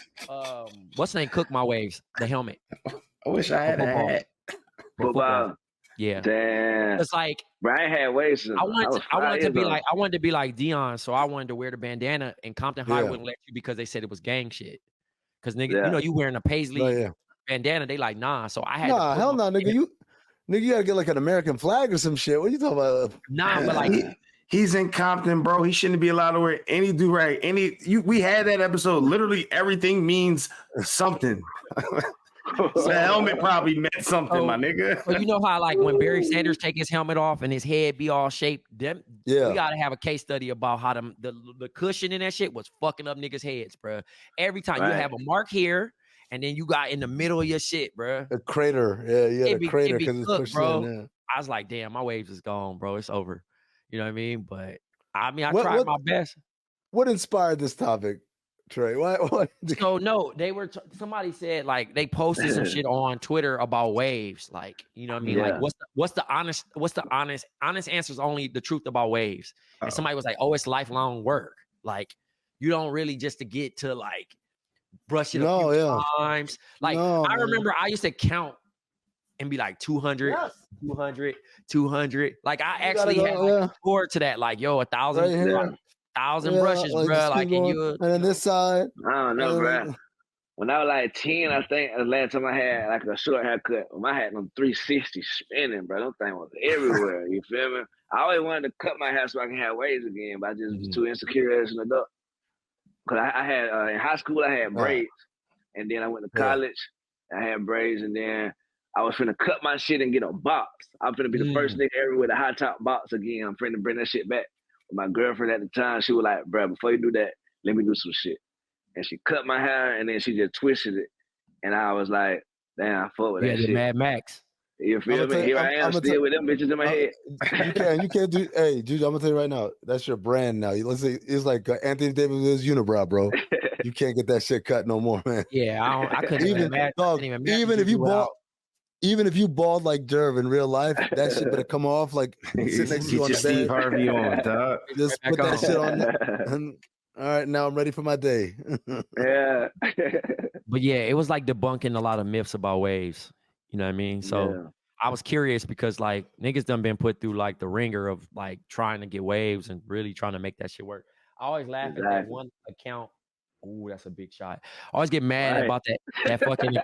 what's the name? Cook my waves. The helmet. I wish I had a hat. Football. Yeah. Damn. It's like Brian had waves. I wanted to be like Dion, so I wanted to wear the bandana, and Compton High wouldn't let you because they said it was gang shit. Because nigga, you know, you wearing a paisley bandana, they like nah. So I had hell no, nigga. You gotta get like an American flag or some shit. What are you talking about? Nah, but like he's in Compton, bro. He shouldn't be allowed to wear any do-rag. We had that episode. Literally everything means something. The helmet probably meant something, my nigga. So you know how like when Barry Sanders take his helmet off and his head be all shaped, we gotta have a case study about how the cushion in that shit was fucking up niggas' heads, bro. Every time you have a mark here, and then you got in the middle of your shit, bro. A crater, a crater because it's pushed bro. in. Yeah. I was like, damn, my waves is gone, bro. It's over. You know what I mean? But I tried my best. What inspired this topic, Trey? What? So no, they were. Somebody said like they posted some shit on Twitter about waves. Like, you know what I mean? Like, what's the honest answer is only the truth about waves. And somebody was like, oh, it's lifelong work. Like, you don't really just to get to like brush it a few times. Like, I remember I used to count and be like 200, 200. Like, I actually had a score to that. Like, yo, 1,000. 1,000 brushes, bro. Like, and then this side. I don't know, bro. When I was like 10, I think the last time I had like a short haircut, I had them 360 spinning, bro. Them things was everywhere. You feel me? I always wanted to cut my hair so I can have waves again, but I just was too insecure as an adult. Cause I had in high school I had braids, and then I went to college. I had braids, and then I was finna cut my shit and get a box. I'm finna be the first nigga ever with a high top box again. I'm finna bring that shit back. My girlfriend at the time, she was like, bro, before you do that, let me do some shit. And she cut my hair, and then she just twisted it. And I was like, damn, I fuck with that shit. Mad Max. You feel me? Here I am still with them bitches in my head. You can't do. Hey, Juju, I'm gonna tell you right now. That's your brand now. Let's say it's like Anthony Davis with his unibrow, bro. You can't get that shit cut no more, man. Yeah, I couldn't even even if you bald like Jerv in real life, that shit better come off like sit next to you on the bed. Steve Harvey on, dog. Just put that shit on. And, all right, now I'm ready for my day. Yeah. But yeah, it was like debunking a lot of myths about waves. You know what I mean? So I was curious because like niggas done been put through like the ringer of like trying to get waves and really trying to make that shit work. I always laugh at that one account. Ooh, that's a big shot. I always get mad about that fucking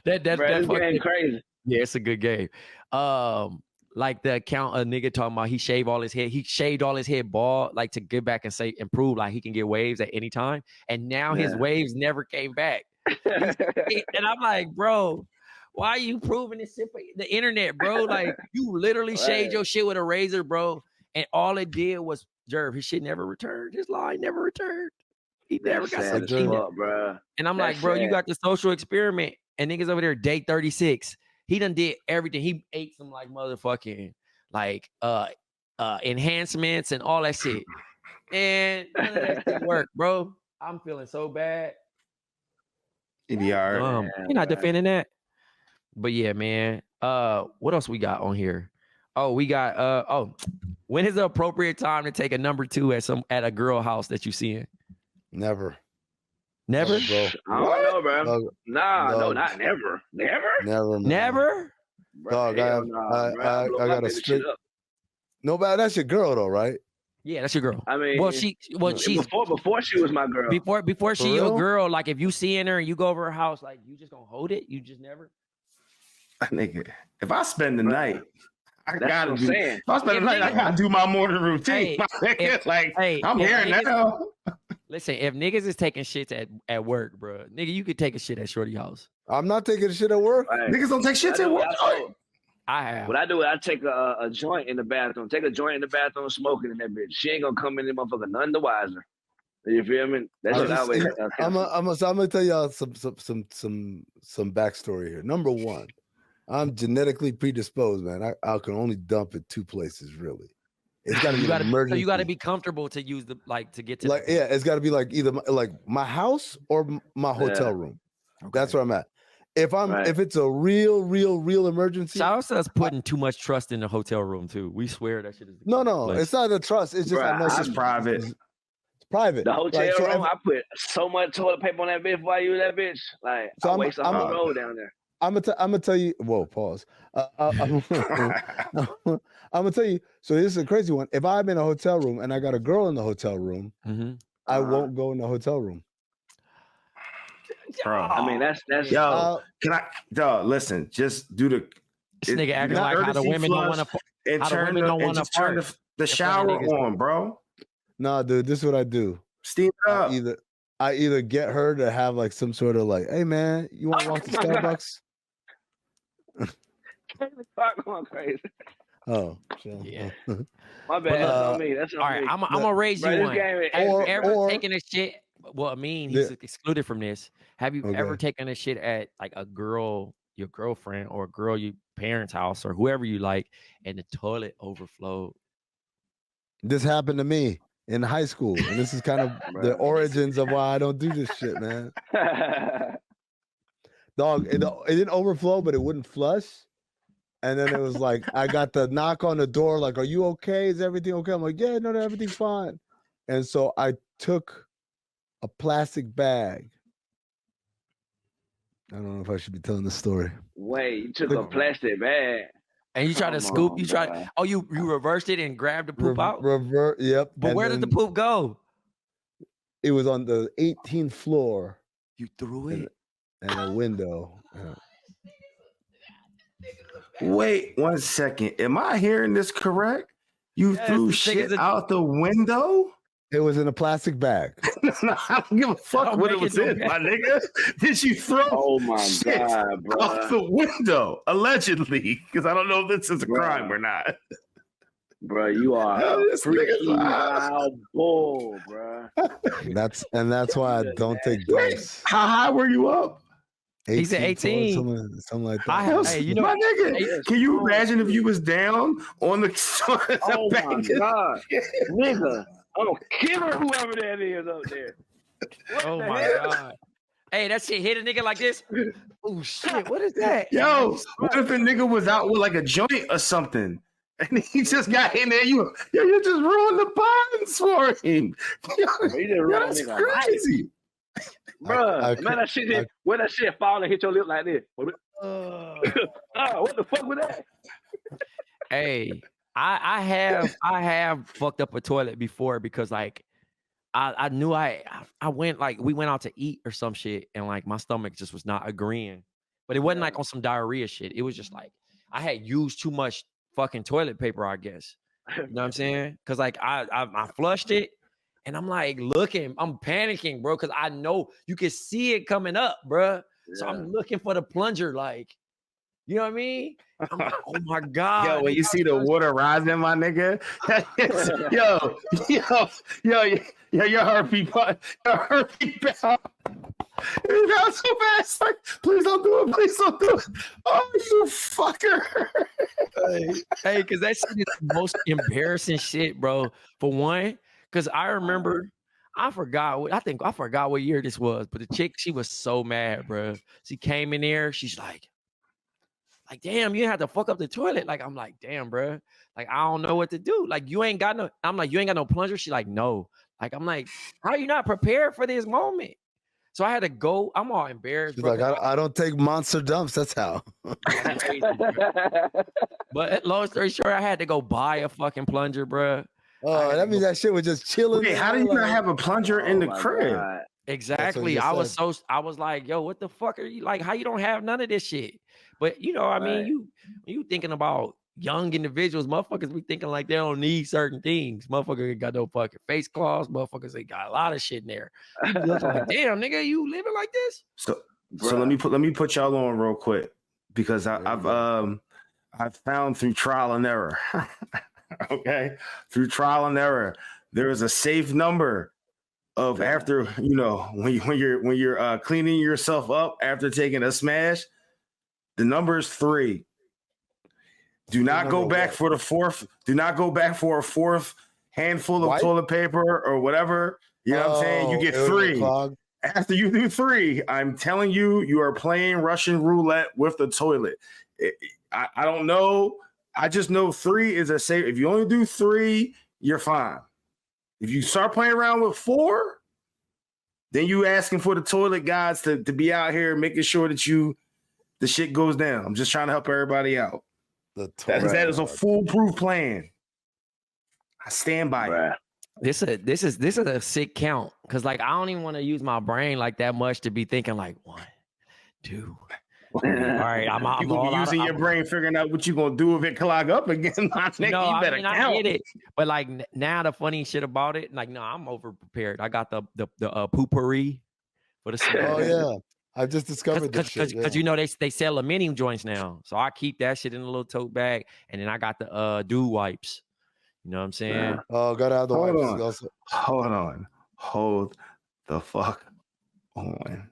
that fucking crazy. Yeah, it's a good game. Like the account a nigga talking about he shaved all his hair. He shaved all his head bald, like to get back and say and prove like he can get waves at any time. And now his waves never came back. And I'm like, bro, why are you proving this shit for the internet, bro? Like you literally shaved your shit with a razor, bro. And all it did was Jerv, his shit never returned. His line never returned. He never got something, bro. And I'm like, bro, you got the social experiment and niggas over there, day 36. He done did everything. He ate some like motherfucking like enhancements and all that shit. And none of that shit worked, bro. I'm feeling so bad. You're not defending that. But yeah, man. What else we got on here? Oh, we got when is the appropriate time to take a number 2 at a girl house that you seeing? Never, bro. I don't know, bro. No, not never. Never. Dog, I got a strict. No, but that's your girl though, right? Yeah, that's your girl. I mean, she's before she was my girl. Before she For your real? girl, like if you seeing her and you go over her house, like you just gonna hold it? You just never. Nigga, if I spend the night, I gotta do. Saying. If I spend the night, I gotta do my morning routine. I'm here now. Listen, if niggas is taking shits at work, bro, nigga, you could take a shit at Shorty house. I'm not taking shit at work. Right. Niggas don't take shit at work. I have. What I do is I take a joint in the bathroom. Take a joint in the bathroom, smoking in that bitch. She ain't gonna come in there, motherfucker, none the wiser. You feel me? That's just always. I'm gonna tell y'all some backstory here. Number one, I'm genetically predisposed, man. I can only dump at two places, really. It's gotta be an emergency. So you gotta be comfortable to use to get to it's gotta be like either like my house or my hotel room. Okay. That's where I'm at. If it's a real emergency. Shout out to us putting too much trust in the hotel room too. We swear that shit is no, it's not a trust. It's just I know it's private. It's private. The hotel room, I put so much toilet paper on that bitch before I use that bitch. Like I waste a whole roll down there. I'm gonna tell you. Whoa, pause. I'm gonna tell you. So this is a crazy one. If I'm in a hotel room and I got a girl in the hotel room, I won't go in the hotel room. Bro, I mean that's yo. Can I? Dog, listen. Just do the. This nigga acting like how the women don't want to. And turn the shower on, bro. No, dude. This is what I do. Steam it up. I either get her to have like some sort of like, hey man, you want to walk to Starbucks? Going crazy. Oh, sure. Yeah. My bad. That's on me. That's on all right, me. I'm gonna raise you one. Have you ever taken a shit? Well, I mean, he's excluded from this. Have you ever taken a shit at like a girl, your girlfriend, or a girl your parents' house, or whoever you like, and the toilet overflowed? This happened to me in high school, and this is kind of the origins of why I don't do this shit, man. Dog, it didn't overflow, but it wouldn't flush. And then it was like, I got the knock on the door, like, are you okay? Is everything okay? I'm like, yeah, no, everything's fine. And so I took a plastic bag. I don't know if I should be telling this story. Wait, you took a plastic bag. And you tried to scoop, you reversed it and grabbed the poop out? Yep. But where did the poop go? It was on the 18th floor. You threw it? And a window. Wait 1 second. Am I hearing this correct? You threw shit out the window? It was in a plastic bag. I don't give a fuck what it was in, my nigga. Did you throw shit God, bro. out the window? Allegedly. Because I don't know if this is a crime or not. Bro, you are a freaky wild bull, bro. That's why I don't take dumps. How high were you up? He said 18. Something like that. Hey, you know, my nigga, can you imagine if you was down on the oh my God. Nigga, I'm gonna kill whoever that is up there. Oh my God. Hey, that shit hit a nigga like this. Oh shit, what is that? Yo, what if a nigga was out with like a joint or something? And he just got in there. You just ruined the bonds for him. That's crazy. Bro, man, that shit when that shit fall and hit your lip like this. What the fuck was that? Hey, I have fucked up a toilet before because like I knew I went like we went out to eat or some shit and like my stomach just was not agreeing. But it wasn't like on some diarrhea shit. It was just like I had used too much fucking toilet paper, I guess. You know what I'm saying? Cause like I flushed it. And I'm like looking, I'm panicking, bro, because I know you can see it coming up, bro. Yeah. So I'm looking for the plunger, like, you know what I mean? I'm like, oh my God. Yo, when you see the water rising, my nigga, your heartbeat, it got so fast. Like, please don't do it. Please don't do it. Oh, you fucker. Hey, because that shit is the most embarrassing shit, bro. For one. Because I remember, I forgot what year this was, but the chick, she was so mad, bro. She came in there, she's like, damn, you have to fuck up the toilet. Like, I'm like, damn, bro. Like, I don't know what to do. Like, you ain't got no plunger? She's like, no. Like, I'm like, how are you not prepared for this moment? So I had to go. I'm all embarrassed. She's like, I don't take monster dumps. That's how. But long story short, I had to go buy a fucking plunger, bro. Oh, that means that shit was just chilling. Okay, how do you not have a plunger in the crib? God. Exactly. I was like, yo, what the fuck are you like? How you don't have none of this shit? But you know, I mean, you thinking about young individuals, motherfuckers be thinking like they don't need certain things. Motherfuckers ain't got no fucking face cloths, motherfuckers ain't got a lot of shit in there. You be looking like, damn, nigga, you living like this? So let me put y'all on real quick because I've found through trial and error. Okay, through trial and error, there is a safe number of after when you're cleaning yourself up after taking a smash. The number is 3. Do not go back for the fourth. Do not go back for a fourth handful of toilet paper or whatever. You know what I'm saying? You get 3. After you do 3, I'm telling you, you are playing Russian roulette with the toilet. I don't know. I just know 3 is a safe. If you only do 3, you're fine. If you start playing around with 4, then you asking for the toilet guys to be out here making sure that the shit goes down. I'm just trying to help everybody out. That is a foolproof plan. I stand by it. This is a sick count because like I don't even want to use my brain like that much to be thinking like 1, 2. All right, I'm all using your brain figuring out what you gonna do if it clog up again. No, you better count. I get it, but like now the funny shit about it, like no, I'm over prepared. I got the poopery for the smell. Oh yeah, I just discovered this shit because you know they sell aluminum joints now, so I keep that shit in a little tote bag, and then I got the dude wipes. You know what I'm saying? Oh, gotta have the wipes. Hold the fuck on.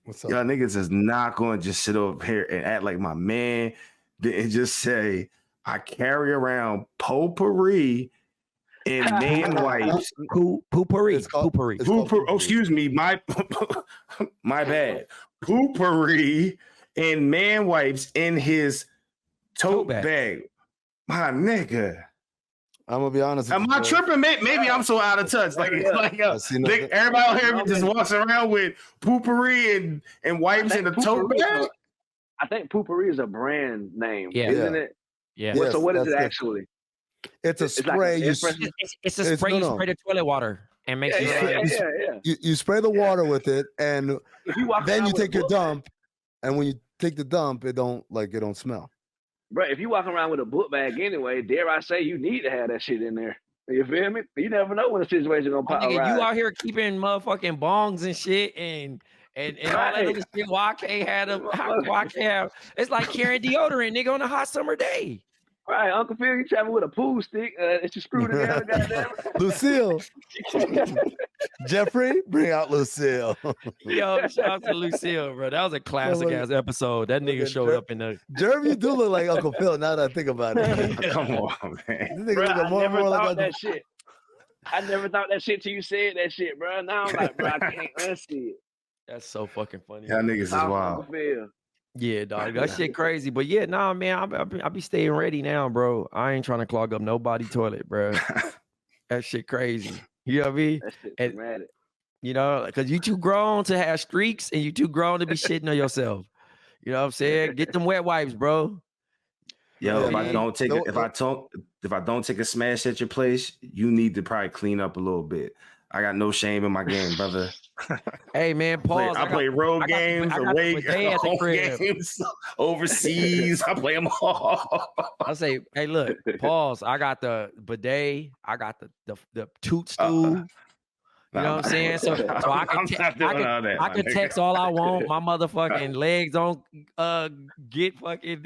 What's up? Y'all niggas is not going to just sit over here and act like my man and just say, I carry around potpourri and man wipes. Potpourri. Oh, excuse me. My bad. Potpourri and man wipes in his tote bag. My nigga. I'm gonna be honest. Am I tripping? Maybe I'm so out of touch. Everybody out here just walks around with poopery and wipes in the tote bag. I think poopery is a brand name, isn't it? Yeah. So what is it actually? It's a spray. It's a spray. You spray the toilet water and make you spray the water with it, and then you take your dump. And when you take the dump, it don't smell. Bro, if you walk around with a book bag anyway, dare I say you need to have that shit in there. You feel me? You never know when the situation gonna pop. You out here keeping motherfucking bongs and shit and all that other shit. Why I can't have them? Why I can't have? It's like carrying deodorant, nigga, on a hot summer day. Right, Uncle Phil, you travel with a pool stick. It's just screwed together, goddamn. Lucille. Jeffrey, bring out Lucille. Yo, shout out to Lucille, bro. That was a classic ass episode. That nigga showed up in the. Jerv, you do look like Uncle Phil now that I think about it. Come on, man. Bro, I never thought that shit. I never thought that shit till you said that shit, bro. Now I'm like, bro, I can't unsee it. That's so fucking funny. Y'all niggas is wild. Yeah, dog. That shit crazy. But yeah, nah, man, I be staying ready now, bro. I ain't trying to clog up nobody toilet, bro. That shit crazy. You know what I mean? That shit dramatic. You know, because you too grown to have streaks and you too grown to be shitting on yourself. You know what I'm saying? Get them wet wipes, bro. Yo, if I don't take a smash at your place, you need to probably clean up a little bit. I got no shame in my game, brother. Hey man, pause. I play road games, away games, overseas. I play them all. I say, hey, look, pause. I got the bidet. I got the toot stool. You know what I'm saying? So I can text all I want. My motherfucking legs don't get fucking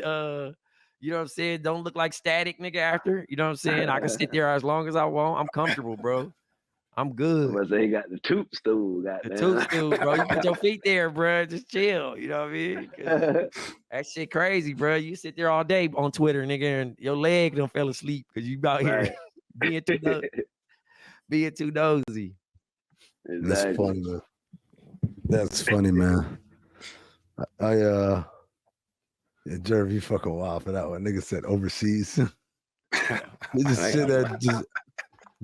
you know what I'm saying? Don't look like static, nigga. After you know what I'm saying? I can sit there as long as I want. I'm comfortable, bro. I'm good. I say he got the toot stool. The toot stool, bro. You put your feet there, bro. Just chill. You know what I mean? That shit crazy, bro. You sit there all day on Twitter, nigga, and your leg don't fell asleep because you out here being too nosy. Exactly. That's funny, man. That's funny, man. Jerv, you fucking wild for that one. Nigga said overseas. You just sit there just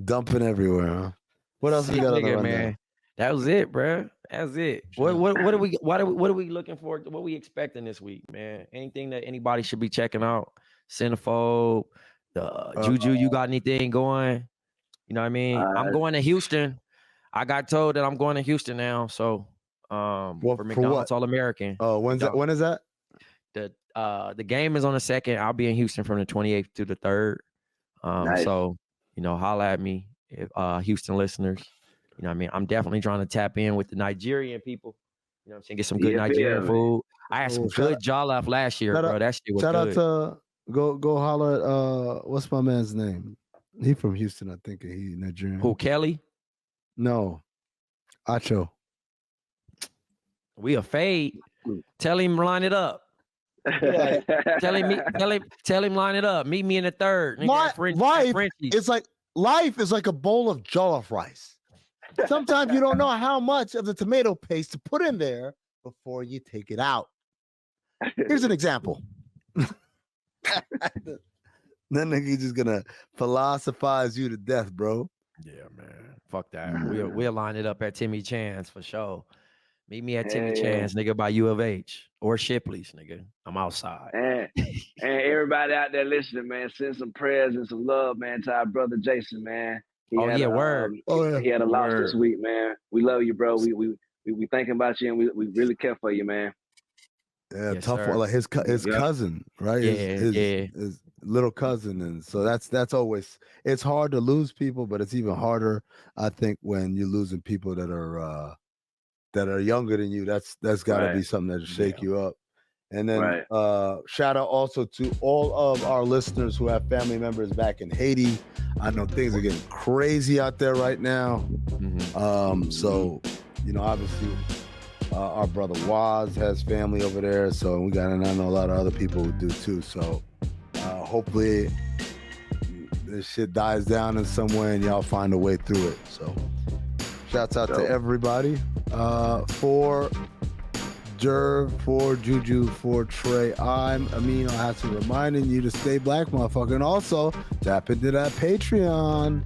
dumping everywhere, huh? What else we got on the rundown? Man? That was it, bro. That's it. What are we looking for? What are we expecting this week, man? Anything that anybody should be checking out? Centerfold, the Juju, you got anything going? You know what I mean? I'm going to Houston. I got told that I'm going to Houston now. So for McDonald's All-American. Oh, when is that? The game is on the 2nd. I'll be in Houston from the 28th to the 3rd. Nice. So, holla at me, Houston listeners. You know what I mean? I'm definitely trying to tap in with the Nigerian people. You know what I'm saying? Get some good Nigerian food. I had some good jollof last year, bro. That shit was good. Shout out to go holler at what's my man's name? He from Houston, I think. He Nigerian. Who, Kelly? No. Acho. We a fade. Tell him line it up. tell him line it up. Meet me in the 3rd. Life is like a bowl of jollof rice. Sometimes you don't know how much of the tomato paste to put in there before you take it out. Here's an example. That nigga just gonna philosophize you to death, bro. Yeah, man. Fuck that. We'll line it up at Timmy Chan's for sure. Meet me at Timmy Chan's, nigga, by U of H or Shipley's, nigga. I'm outside. And everybody out there listening, man, send some prayers and some love, man, to our brother Jason, man. Word. He had a loss this week, man. We love you, bro. We thinking about you, and we really care for you, man. Yeah, yes, tough one. Like his cousin, right? His little cousin, and so that's always. It's hard to lose people, but it's even harder, I think, when you're losing people that are younger than you. That's got to be something that'll shake you up. And then shout out also to all of our listeners who have family members back in Haiti. I know things are getting crazy out there right now. So obviously. Our brother Waz has family over there, so I know a lot of other people who do too. So hopefully this shit dies down in some way and y'all find a way through it. So shouts out to everybody. For Jerv, for Juju, for Trey, I'm Amin Hassan reminding you to stay black, motherfucker, and also tap into that Patreon.